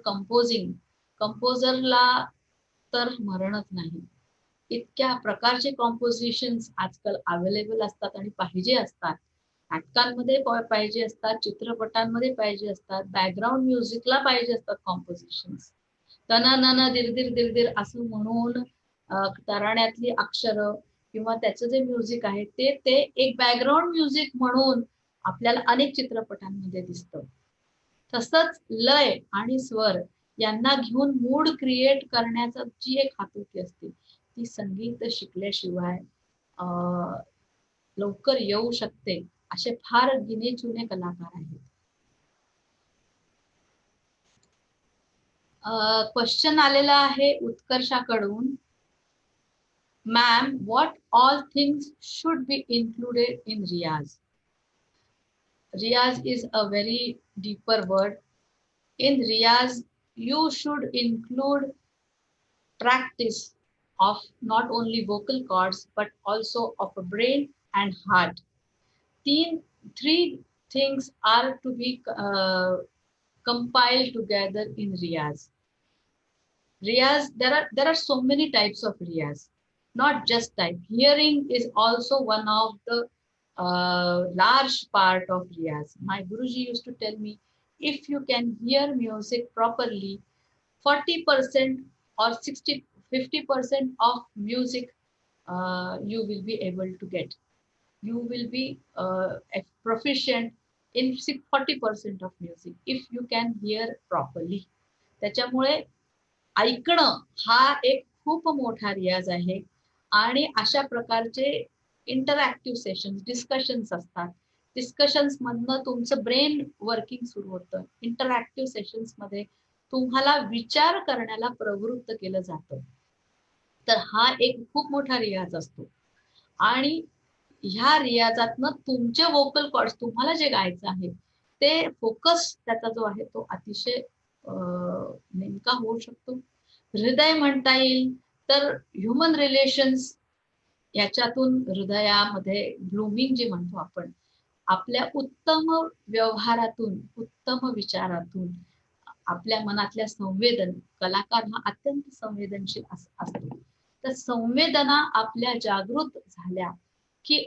कंपोजरला तर मरणच नाही. इतक्या प्रकारचे कॉम्पोजिशन्स आजकाल अवेलेबल असतात आणि पाहिजे असतात. नाटकांमध्ये पाहिजे असतात, चित्रपटांमध्ये पाहिजे असतात, बॅकग्राऊंड म्युझिकला पाहिजे असतात कॉम्पोजिशन्स. तना नन दिरदिर दिरदिर असं म्हणून तराण्यातली अक्षरं किंवा त्याचं जे म्युझिक आहे ते एक बॅकग्राऊंड म्युझिक म्हणून आपल्याला अनेक चित्रपटांमध्ये दिसतं. तसंच लय आणि स्वर यांना घेऊन मूड क्रिएट करण्याचा जी एक हातोटी असते ती संगीत शिकल्याशिवाय लवकर येऊ शकते. असे फार गिनेचुने कलाकार आहेत. क्वेश्चन आलेला आहे उत्कर्षाकडून, ma'am what all things should be included in riyaz. Riyaz is a very deeper word. In Riyaz, you should include practice of not only vocal cords but also of a brain and heart. Three things are to be compiled together in Riyaz. Riyaz, there are so many types of Riyaz, not just type. Hearing is also one of the large part of Riyaz. My Guruji used to tell me, if you can hear music properly, 40% or 50% of music you will be able to get. You will be proficient in 40% of music if you can hear properly. त्याच्यामुळे ऐकणं हा एक खूप मोठा रियाज आहे. आणि अशा प्रकारचे इंटरॅक्टिव्ह सेशन्स, डिस्कशन्स असतात. डिस्कशन्स मधनं तुमचं ब्रेन वर्किंग सुरू होतं. इंटरॅक्टिव्ह सेशन्स मध्ये तुम्हाला विचार करण्याला प्रवृत्त केलं जातं. तर हा एक खूप मोठा रियाज असतो. आणि ह्या रियाजातनं तुमचे वोकल कॉर्ड्स, तुम्हाला जे गायचं आहे ते फोकस त्याचा जो आहे तो अतिशय नेमका होऊ शकतो. हृदय म्हणता येईल तर ह्युमन रिलेशन्स याच्यातून हृदयामध्ये ब्लूमिंग जे म्हणतो आपण, आपल्या उत्तम व्यवहारातून, उत्तम विचारातून, आपल्या मनातल्या संवेदन, कलाकार हा अत्यंत संवेदनशील असतो. तर संवेदना आपल्या जागृत झाल्या की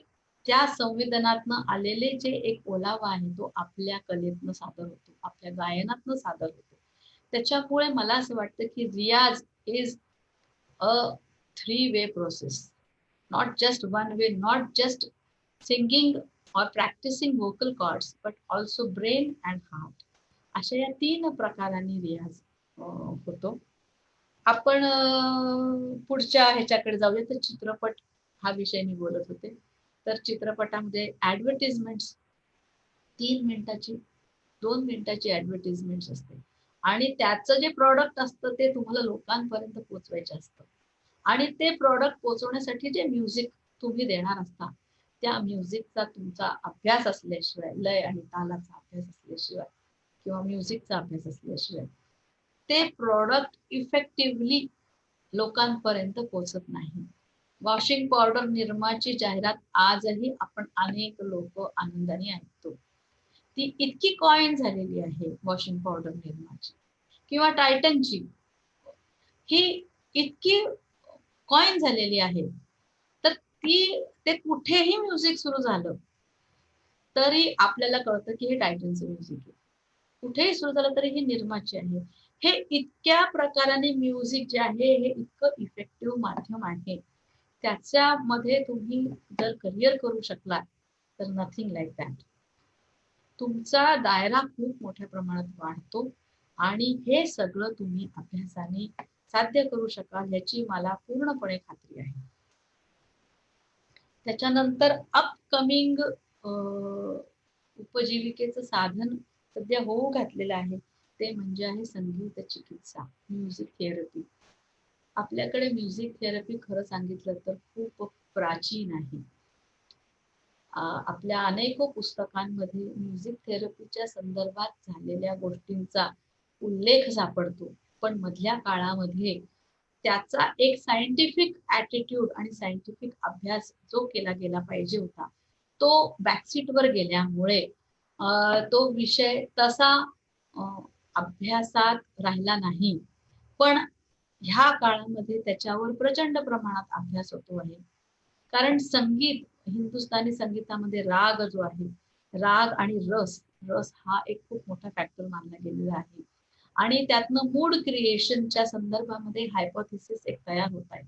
त्या संवेदनातनं आलेले जे एक ओलावा आहे तो आपल्या कलेतनं सादर होतो, आपल्या गायनातनं सादर होतो. त्याच्यामुळे मला असं वाटतं की रियाज is a 3-way process, not just one way, not just singing or practicing vocal cords but also brain and heart. अशा या 3 प्रकारांनी रियाज होतो. आपण पुढच्या ह्याच्याकडे जाऊया तर चित्रपट. हा विषय मी बोलत होते. तर चित्रपटामध्ये ऍडव्हर्टिजमेंट्स 3 मिनिटाची 2 मिनिटाची ऍडव्हर्टिजमेंट असते आणि त्याचं जे प्रॉडक्ट असतं ते तुम्हाला लोकांपर्यंत पोहोचवायचं असतं. आणि ते प्रॉडक्ट पोहोचवण्यासाठी जे म्युझिक तुम्ही देणार असता त्या म्युझिकचा तुमचा अभ्यास असल्याशिवाय, लय आणि तालाचा अभ्यास असल्याशिवाय किंवा म्युझिकचा अभ्यास असल्याशिवाय ते प्रॉडक्ट इफेक्टिव्हली लोकांपर्यंत पोहोचत नाही. वॉशिंग पावडर निर्माची जाहिरात आजही आपण अनेक लोक आनंदाने ऐकतो. ती इतकी कॉइन झालेली आहे वॉशिंग पावडर निर्माची किंवा टायटनची, ही इतकी कॉइन झालेली आहे. तर ते कुठेही म्युझिक सुरू झालं तरी आपल्याला कळतं की हे टायटनचं म्युझिक आहे. कुठेही सुरू झालं तरी हे निर्माचे आहे. हे इतक्या प्रकाराने म्युझिक जे आहे हे इतकं इफेक्टिव्ह माध्यम आहे. त्याच्यामध्ये तुम्ही जर करिअर करू शकला तर नथिंग लाईक दॅट. तुमचा दायरा खूप मोठ्या प्रमाणात वाढतो आणि हे सगळं तुम्ही अभ्यासाने साध्य करू शकाल याची मला पूर्णपणे खात्री आहे. त्याच्यानंतर अपकमिंग उपजीविकेचं साधन सध्या होऊ घातलेलं आहे ते म्हणजे आहे संगीत चिकित्सा, म्युझिक थेरपी. आपल्याकडे म्युझिक थेरपी खरं सांगितलं तर खूप प्राचीन आहे. आपल्या अनेक पुस्तकांमध्ये म्युझिक थेरपीच्या संदर्भात झालेल्या गोष्टींचा उल्लेख सापडतो, पण मधल्या काळामध्ये त्याचा एक सायंटिफिक ऍटिट्यूड आणि सायंटिफिक अभ्यास जो केला गेला पाहिजे होता तो बॅकसीटवर गेल्यामुळे तो विषय तसा अभ्यासात राहिला नाही. पण ह्या काळामध्ये त्याच्यावर प्रचंड प्रमाणात अभ्यास होतो आहे. कारण संगीत, हिंदुस्थानी संगीतामध्ये राग जो आहे, राग आणि रस, रस हा एक खूप मोठा फॅक्टर मानला गेलेला आहे. आणि त्यातनं मूड क्रिएशनच्या संदर्भामध्ये हायपोथेसिस एक तयार होत आहे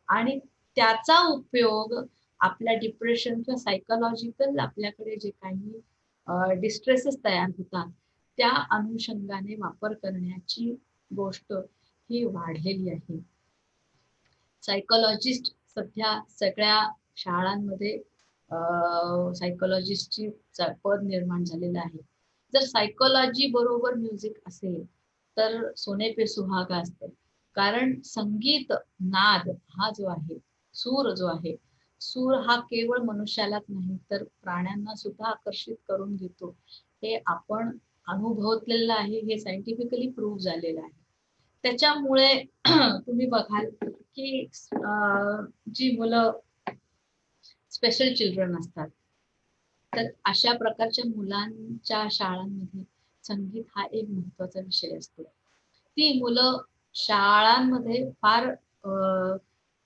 आणि त्याचा उपयोग आपल्या डिप्रेशन किंवा सायकोलॉजिकल आपल्याकडे जे काही डिस्ट्रेसेस तयार होतात त्या अनुषंगाने वापर करण्याची गोष्ट ही वाढलेली आहे. सायकोलॉजिस्ट सध्या सगळ्या शाळांमध्ये सायकोलॉजिस्टची पद निर्माण झालेलं आहे. जर सायकोलॉजी बरोबर म्युझिक असेल तर सोने पे सुहागा असतं. कारण संगीत, नाद हा जो आहे, सूर जो आहे, सूर हा केवळ मनुष्यालाच नाही तर प्राण्यांना सुद्धा आकर्षित करून घेतो. हे आपण अनुभवलेलं आहे, हे सायंटिफिकली प्रूव्ह झालेलं आहे. त्याच्यामुळे तुम्ही बघाल की जी मुलं स्पेशल चिल्ड्रन असतात तर अशा प्रकारच्या मुलांच्या शाळांमध्ये संगीत हा एक महत्वाचा विषय असतो. ती मुलं शाळांमध्ये फार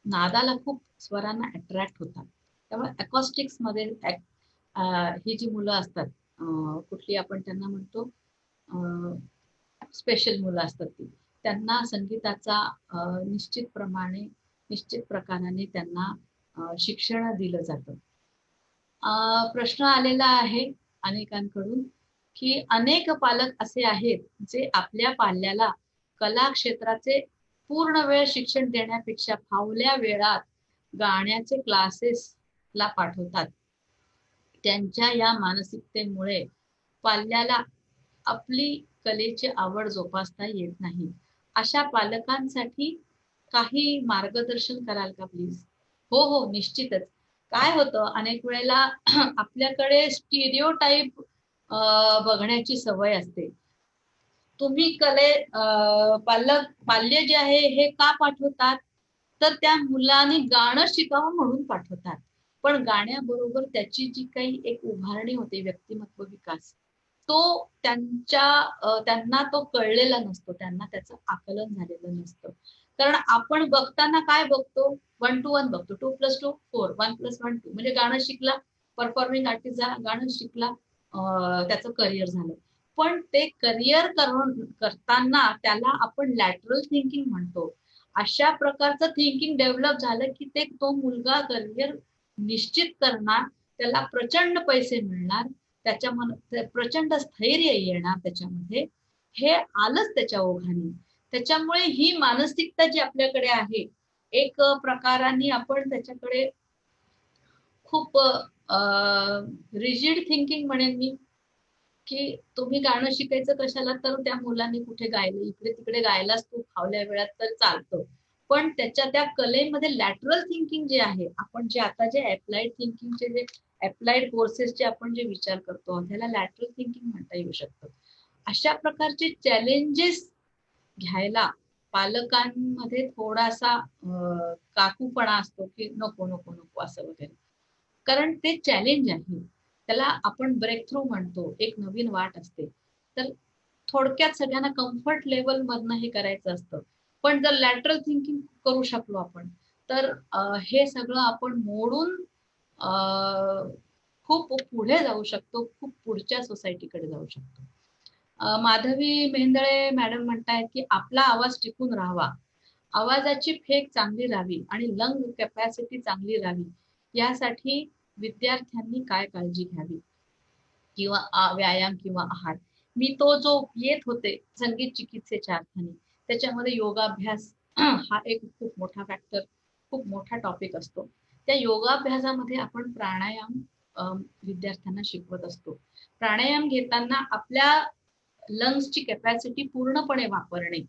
नादाला खूप स्वरांना अट्रॅक्ट होतात. त्यामुळे अकॉस्टिक्स मध्ये ही जी मुलं असतात, कुठली आपण त्यांना म्हणतो स्पेशल मुलं असतात ती, त्यांना संगीताचा निश्चित प्रकाराने त्यांना शिक्षण दिलं जातं. प्रश्न आलेला आहे अनेकांकडून की अनेक पालक असे आहेत जे आपल्या पाल्याला कला क्षेत्राचे पूर्ण वेळ शिक्षण देण्यापेक्षा फावल्या वेळात गाण्याचे क्लासेसला पाठवतात. त्यांच्या या मानसिकतेमुळे पाल्याला आपली कलेची आवड जोपासता येत नाही. अशा पालकांसाठी काही मार्गदर्शन कराल का प्लीज? हो हो, निश्चितच. काय होतं अनेक वेळेला आपल्याकडे स्टिरिओटाईप बघण्याची सवय असते. तुम्ही पाल्य जे आहे हे का पाठवतात तर त्या मुलाने गाणं शिकावं म्हणून पाठवतात. पण गाण्याबरोबर त्याची जी काही एक उभारणी होते, व्यक्तिमत्व विकास, तो त्यांना तो कळलेला नसतो, त्यांना त्याचं आकलन झालेलं नसतं. कारण आपण बघताना काय बघतो, 1 to 1 बघतो, 2+2 4, 1+1 2, म्हणजे गाणं शिकला, परफॉर्मिंग आर्टिस्ट झाला, गाणं शिकला, त्याचं करिअर झालं. पण ते करिअर करताना त्याला आपण लॅटरल थिंकिंग म्हणतो. अशा प्रकारचं थिंकिंग डेव्हलप झालं की तो मुलगा करिअर निश्चित करणार, त्याला प्रचंड पैसे मिळणार, त्याच्या प्रचंड स्थैर्य येणार त्याच्यामध्ये, हे आलंच त्याच्या ओघाने. त्याच्यामुळे ही मानसिकता जी आपल्याकडे आहे, एक प्रकाराने आपण त्याच्याकडे खूप रिजिड थिंकिंग म्हणेन मी, की तुम्ही गाणं शिकायचं कशाला, तर त्या मुलांनी कुठे गायलं, इकडे तिकडे गायलाच तू फावल्या वेळात तर चालतं. पण त्याच्या त्या कलेमध्ये लॅटरल थिंकिंग जे आहे, आपण जे आता जे अप्लाइड थिंकिंगचे जे अप्लाइड कोर्सेसचे आपण जे विचार करतो त्याला लॅटरल थिंकिंग म्हणता येऊ शकतं. अशा प्रकारचे चॅलेंजेस घ्यायला पालकांमध्ये थोडासा काकूपणा असतो, की नको नको नको असं वगैरे. कारण ते चॅलेंज आहे, त्याला आपण ब्रेक थ्रू म्हणतो, एक नवीन वाट असते. तर थोडक्यात सगळ्यांना कम्फर्ट लेवल मधनं हे करायचं असतं. पण जर लॅटरल थिंकिंग करू शकलो आपण, तर हे सगळं आपण मोडून खूप पुढे जाऊ शकतो, खूप पुढच्या सोसायटीकडे जाऊ शकतो. माधवी मेहेंदळे मॅडम म्हणतायत, की आपला आवाज टिकून राहावा, आवाजाची फेक चांगली राहावी आणि लंग कॅपॅसिटी चांगली राहावी, यासाठी विद्यार्थ्यांनी काय काळजी घ्यावी किंवा व्यायाम किंवा आहार. मी तो जो येत होते संगीत चिकित्सेच्या अर्थाने, त्याच्यामध्ये योगाभ्यास हा एक खूप मोठा फॅक्टर, खूप मोठा टॉपिक असतो. त्या योगाभ्यासामध्ये आपण प्राणायाम विद्यार्थ्यांना शिकवत असतो. प्राणायाम घेताना आपल्या लंग्सची कॅपॅसिटी पूर्णपणे वापरणे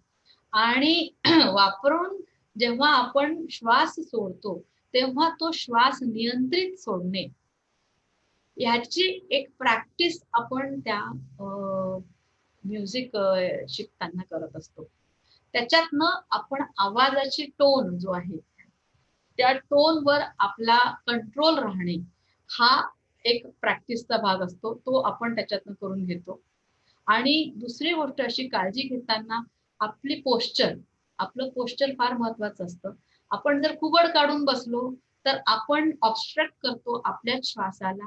आणि वापरून जेव्हा आपण श्वास सोडतो तेव्हा तो श्वास नियंत्रित सोडणे, ह्याची एक प्रॅक्टिस आपण त्या म्युझिक शिकताना करत असतो. त्याच्यातनं आपण आवाजाची टोन जो आहे त्या टोनवर आपला कंट्रोल राहणे हा एक प्रॅक्टिसचा भाग असतो, तो आपण त्याच्यातनं करून घेतो. आणि दुसरी गोष्ट अशी, काळजी घेताना आपली पोश्चर, आपलं पोश्चर फार महत्वाचं असतं. आपण जर कुबड काढून बसलो तर आपण ऑब्स्ट्रक्ट करतो आपल्या श्वासाला,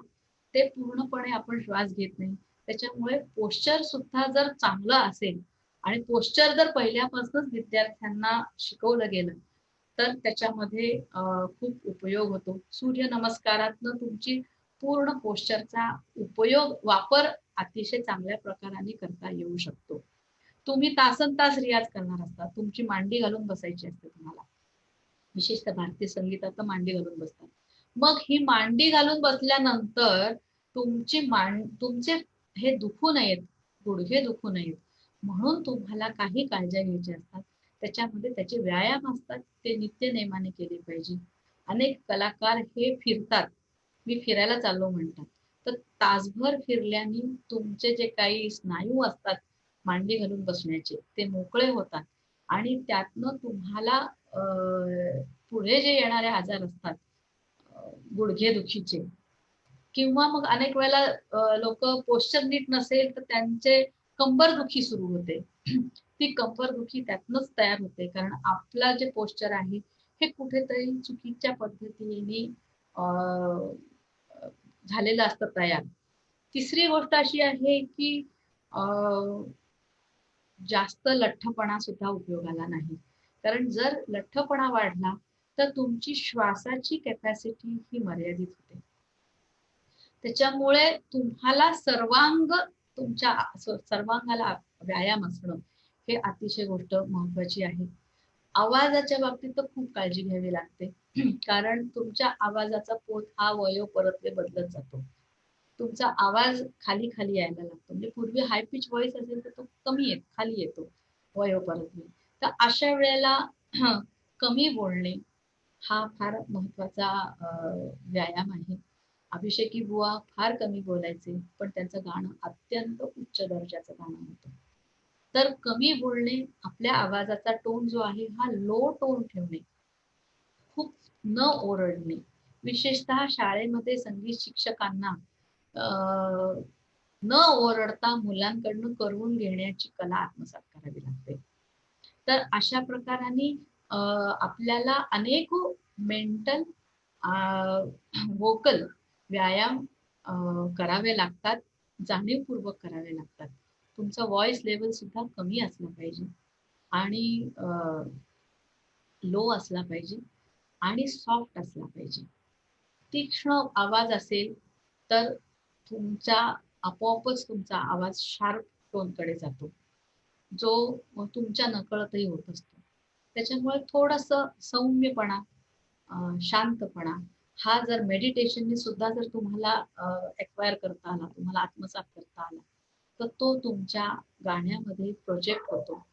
ते पूर्णपणे आपण श्वास घेत नाही. त्याच्यामुळे पोश्चर सुद्धा जर चांगलं असेल आणि पोश्चर जर पहिल्यापासूनच विद्यार्थ्यांना शिकवलं गेलं तर त्याच्यामध्ये खूप उपयोग होतो. सूर्य नमस्कारातनं तुमची पूर्ण पोश्चरचा वापर अतिशय चांगल्या प्रकाराने करता येऊ शकतो. तुम्ही तासन तास रियाज करणार असता, तुमची मांडी घालून बसायची असते तुम्हाला, विशेषतः भारतीय संगीतात तर मांडी घालून बसतात. मग ही मांडी घालून बसल्यानंतर तुमचे हे दुखू नयेत, गुडघे दुखू नयेत म्हणून तुम्हाला काही काळज्या घ्यायच्या असतात. त्याच्यामध्ये त्याचे व्यायाम असतात, ते नित्य नेमाने केले पाहिजे. अनेक कलाकार हे फिरतात, मी फिरायला चाललो म्हणतात, तर तासभर फिरल्याने तुमचे जे काही स्नायू असतात मांडी घालून बसण्याचे ते मोकळे होतात आणि त्यातनं तुम्हाला पुढे जे येणारे आजार असतात गुडघे दुखीचे किंवा मग अनेक वेळेला लोक पोश्चर नीट नसेल तर त्यांचे कंबरदुखी सुरू होते. ती कंबरदुखी त्यातनच तयार होते, कारण आपला जे पोश्चर आहे हे कुठेतरी चुकीच्या पद्धतीने झालेलं असतं तयार. तिसरी गोष्ट अशी आहे की जास्त लठ्ठपणा सुद्धा उपयोगाला नाही, कारण जर लठ्ठपणा वाढला तर तुमची श्वासाची कॅपॅसिटी ही मर्यादित होते. त्याच्यामुळे तुम्हाला तुमच्या सर्वांगाला व्यायाम असणं हे अतिशय गोष्ट महत्वाची आहे. आवाजाच्या बाबतीत तर खूप काळजी घ्यावी लागते, कारण तुमच्या आवाजाचा पोत हा वयोपरत्वे बदलत जातो. तुमचा आवाज खाली खाली यायला लागतो, म्हणजे पूर्वी हाय पिच व्हॉइस असेल तर तो खाली येतो वयोपरत्वे. तर अशा वेळेला कमी बोलणे हा फार महत्वाचा व्यायाम आहे. अभिषेकी बुवा फार कमी बोलायचे, पण त्यांचं गाणं अत्यंत उच्च दर्जाचं गाणं होतं. तर कमी बोलणे, आपल्या आवाजाचा टोन जो आहे हा लो टोन ठेवणे, खूप न ओरडणे, विशेषतः शाळेमध्ये संगीत शिक्षकांना न ओरडता मुलांकडून करून घेण्याची कला आत्मसात करावी लागते. तर अशा प्रकाराने आपल्याला अनेक मेंटल वोकल व्यायाम करावे लागतात, जाणीवपूर्वक करावे लागतात. तुमचा व्हॉइस लेवल सुद्धा कमी असला पाहिजे आणि लो असला पाहिजे आणि सॉफ्ट असला पाहिजे. तीक्ष्ण आवाज असेल तर आपोआपच तुमचा आवाज शार्प टोनकडे जातो, जो तुमच्या नकळतही होत असतो. त्याच्यामुळे थोडस सौम्यपणा, शांतपणा हा जर मेडिटेशनने सुद्धा जर तुम्हाला एक्वायर करता आला, तुम्हाला आत्मसात करता आला, तर तो तुमच्या गाण्यामध्ये प्रोजेक्ट होतो.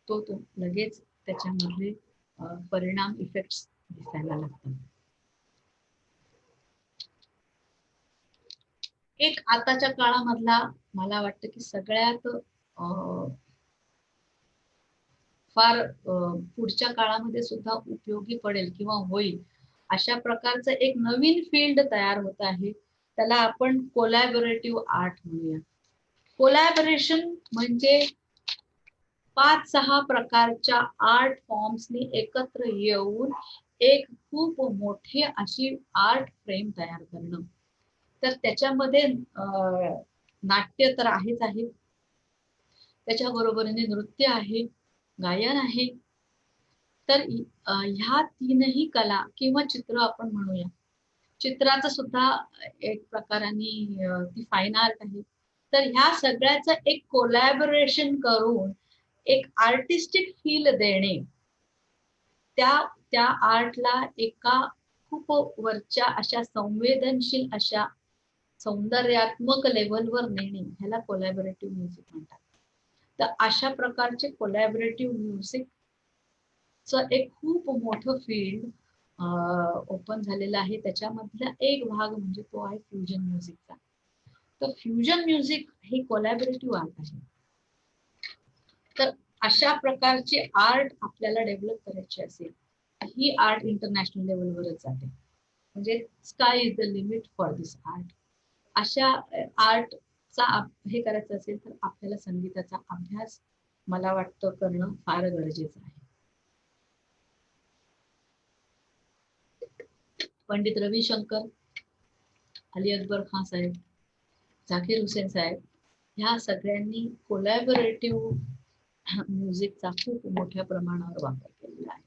तो लगेच त्याच्यामधले परिणाम इफेक्ट्स दिसायला लागतात. एक आताच्या काळामधला मला वाटतं की सगळ्यात फार पुढच्या काळामध्ये सुद्धा उपयोगी पडेल किंवा होईल अशा प्रकारचं एक नवीन फील्ड तयार होत आहे. त्याला आपण कोलॅबोरेटिव्ह आर्ट म्हणूया. कोलॅबोरेशन म्हणजे 5-6 प्रकारच्या आर्ट फॉर्म्सनी एकत्र येऊन एक खूप मोठी अशी आर्ट फ्रेम तयार करणं. तर त्याच्यामध्ये नाट्य तर आहेच आहे, त्याच्या बरोबरीने नृत्य आहे, गायन आहे. तर ह्या तीनही कला किंवा चित्र आपण म्हणूया, चित्राचं सुद्धा एक प्रकाराने ती फाईन आर्ट आहे. तर ह्या सगळ्याचं एक कोलॅबोरेशन करून एक आर्टिस्टिक फील देणे, त्या त्या आर्टला एका खूप वरच्या अशा संवेदनशील अशा सौंदर्यात्मक लेवलवर नेणे, ह्याला कोलॅबोरेटिव्ह म्युझिक म्हणतात. तर अशा प्रकारचे कोलॅबोरेटिव्ह म्युझिक एक खूप मोठं फील्ड ओपन झालेलं आहे. त्याच्यामधला एक भाग म्हणजे तो आहे फ्युजन म्युझिकचा. तर फ्युजन म्युझिक हे कोलॅबोरेटिव्ह आर्ट आहे. तर अशा प्रकारचे आर्ट आपल्याला डेव्हलप करायचे असेल, ही आर्ट इंटरनॅशनल लेवलवरच जाते. म्हणजे sky is the limit for this art. अशा आर्टचा हे करायचं असेल तर आपल्याला संगीताचा अभ्यास मला वाटतं करणं फार गरजेचं आहे. पंडित रविशंकर, अली अकबर खान साहेब, झाकीर हुसेन साहेब ह्या सगळ्यांनी कोलॅबोरेटिव्ह म्युझिकचा खूप मोठ्या प्रमाणावर वापर केलेला आहे.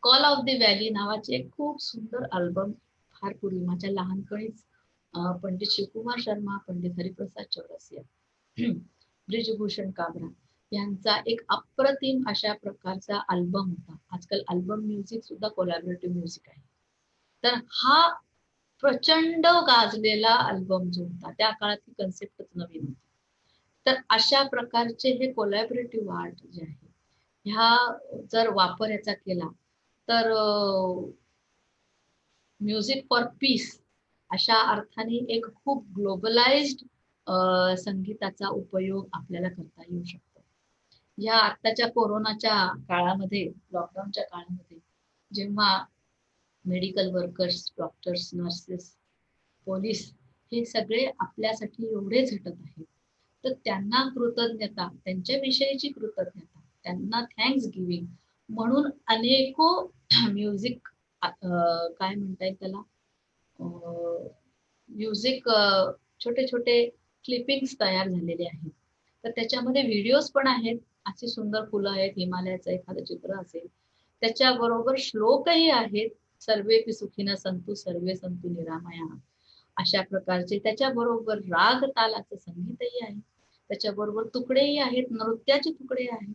कॉल ऑफ द व्हॅली नावाचे एक खूप सुंदर अल्बम फार पूर्वी माझ्या लहानपणीच पंडित शिवकुमार शर्मा, पंडित हरिप्रसाद चौरसिया, ब्रिजभूषण काबरा यांचा एक अप्रतिम अशा प्रकारचा अल्बम होता. आजकाल अल्बम म्युझिक सुद्धा कोलॅबोरेटिव्ह म्युझिक आहे. तर हा प्रचंड गाजलेला अल्बम जो होता, त्या काळात ही कन्सेप्टच नवीन होती. तर अशा प्रकारचे हे कोलॅबोरेटिव्ह आर्ट जे आहे, ह्या जर वापर याचा केला तर म्युझिक फॉर पीस अशा अर्थाने एक खूप ग्लोबलाइज्ड संगीताचा उपयोग आपल्याला करता येऊ शकतो. या आत्ताच्या कोरोनाच्या काळामध्ये, लॉकडाऊनच्या काळामध्ये, जेव्हा medical workers, doctors, nurses, police हे सगळे आपल्यासाठी एवढे झटत आहेत, तर त्यांना कृतज्ञता, त्यांच्याविषयीची कृतज्ञता, त्यांना थँक्स गिव्हिंग म्हणून अनेको म्युझिक काय म्हणता येईल त्याला, म्युझिक छोटे छोटे क्लिपिंग्स तयार झालेले आहेत. तर त्याच्यामध्ये व्हिडिओज पण आहेत. अशी सुंदर फुलं आहेत, हिमालयाचं एखादं चित्र असेल, त्याच्याबरोबर श्लोकही आहेत. सर्वे सुखीन संतु सर्वे संतु निरामया अशा प्रकारचे. त्याच्याबरोबर राग तालाचं संगीतही आहे, त्याच्याबरोबर तुकडेही आहेत, नृत्याचे तुकडे आहेत.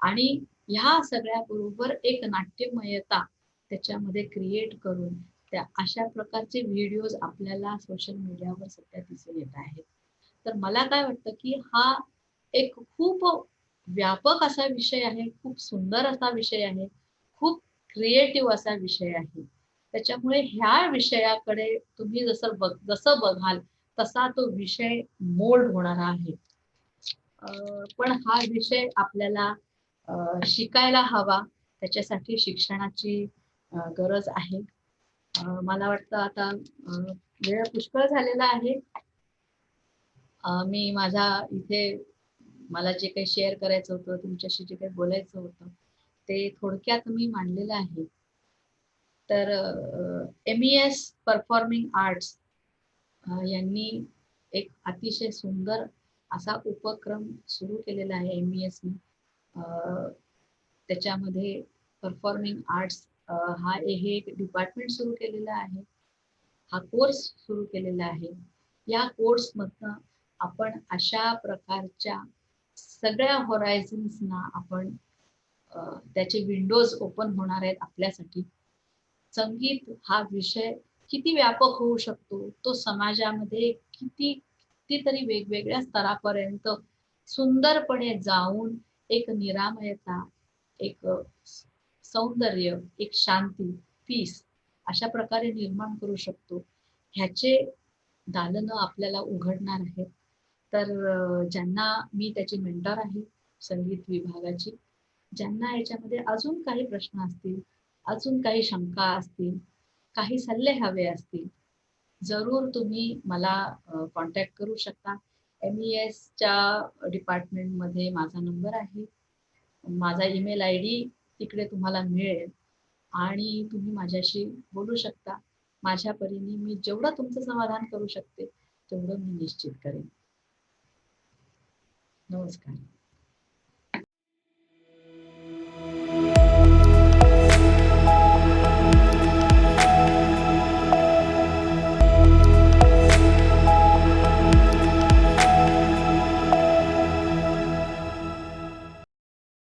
आणि ह्या सगळ्या बरोबर एक नाट्यमयता त्याच्यामध्ये क्रिएट करून त्या अशा प्रकारचे व्हिडिओज आपल्याला सोशल मीडियावर सध्या दिसून येत आहेत. तर मला काय वाटतं की हा एक खूप व्यापक असा विषय आहे, खूप सुंदर असा विषय आहे, खूप क्रिएटिव्ह असा विषय आहे. त्याच्यामुळे ह्या विषयाकडे तुम्ही जसं बघाल तसा तो विषय मोल्ड होणारा आहे. पण हा विषय आपल्याला शिकायला हवा, त्याच्यासाठी शिक्षणाची गरज आहे. मला वाटतं आता वेळ पुष्कळ झालेला आहे. मी माझा इथे मला जे काही शेअर करायचं होतं, तुमच्याशी जे काही बोलायचं होतं, ते थोडक्यात मी मांडलेलं आहे. तर MES परफॉर्मिंग आर्ट्स यांनी एक अतिशय सुंदर असा उपक्रम सुरू केलेला आहे MES ने. त्याच्यामध्ये परफॉर्मिंग आर्ट्स हे एक डिपार्टमेंट सुरू केलेलं आहे, हा कोर्स सुरू केलेला आहे. या कोर्स मधनं आपण अशा प्रकारच्या सगळ्या होरायझन्सना आपण त्याचे विंडोज ओपन होणार आहेत आपल्यासाठी. संगीत हा विषय किती व्यापक होऊ शकतो, तो समाजामध्ये कितीतरी वेगवेगळ्या स्तरापर्यंत सुंदरपणे जाऊन एक निरामयता, एक सौंदर्य, एक शांती, पीस अशा प्रकारे निर्माण करू शकतो. ह्याचे दालनं आपल्याला उघडणार आहेत. तर ज्यांना मी त्याची मेंटॉर आहे संगीत विभागाची, ज्यांना याच्यामध्ये अजून काही प्रश्न असतील, अजून काही शंका असतील, काही सल्ले हवे असतील, जरूर तुम्ही मला कॉन्टॅक्ट करू शकता. MESच्या डिपार्टमेंटमध्ये माझा नंबर आहे. माझा ईमेल ID तिकडे तुम्हाला मिळेल आणि तुम्ही माझ्याशी बोलू शकता. माझ्या परीने मी जेवढं तुमचं समाधान करू शकते, तेवढं मी निश्चित करेन. नमस्कार.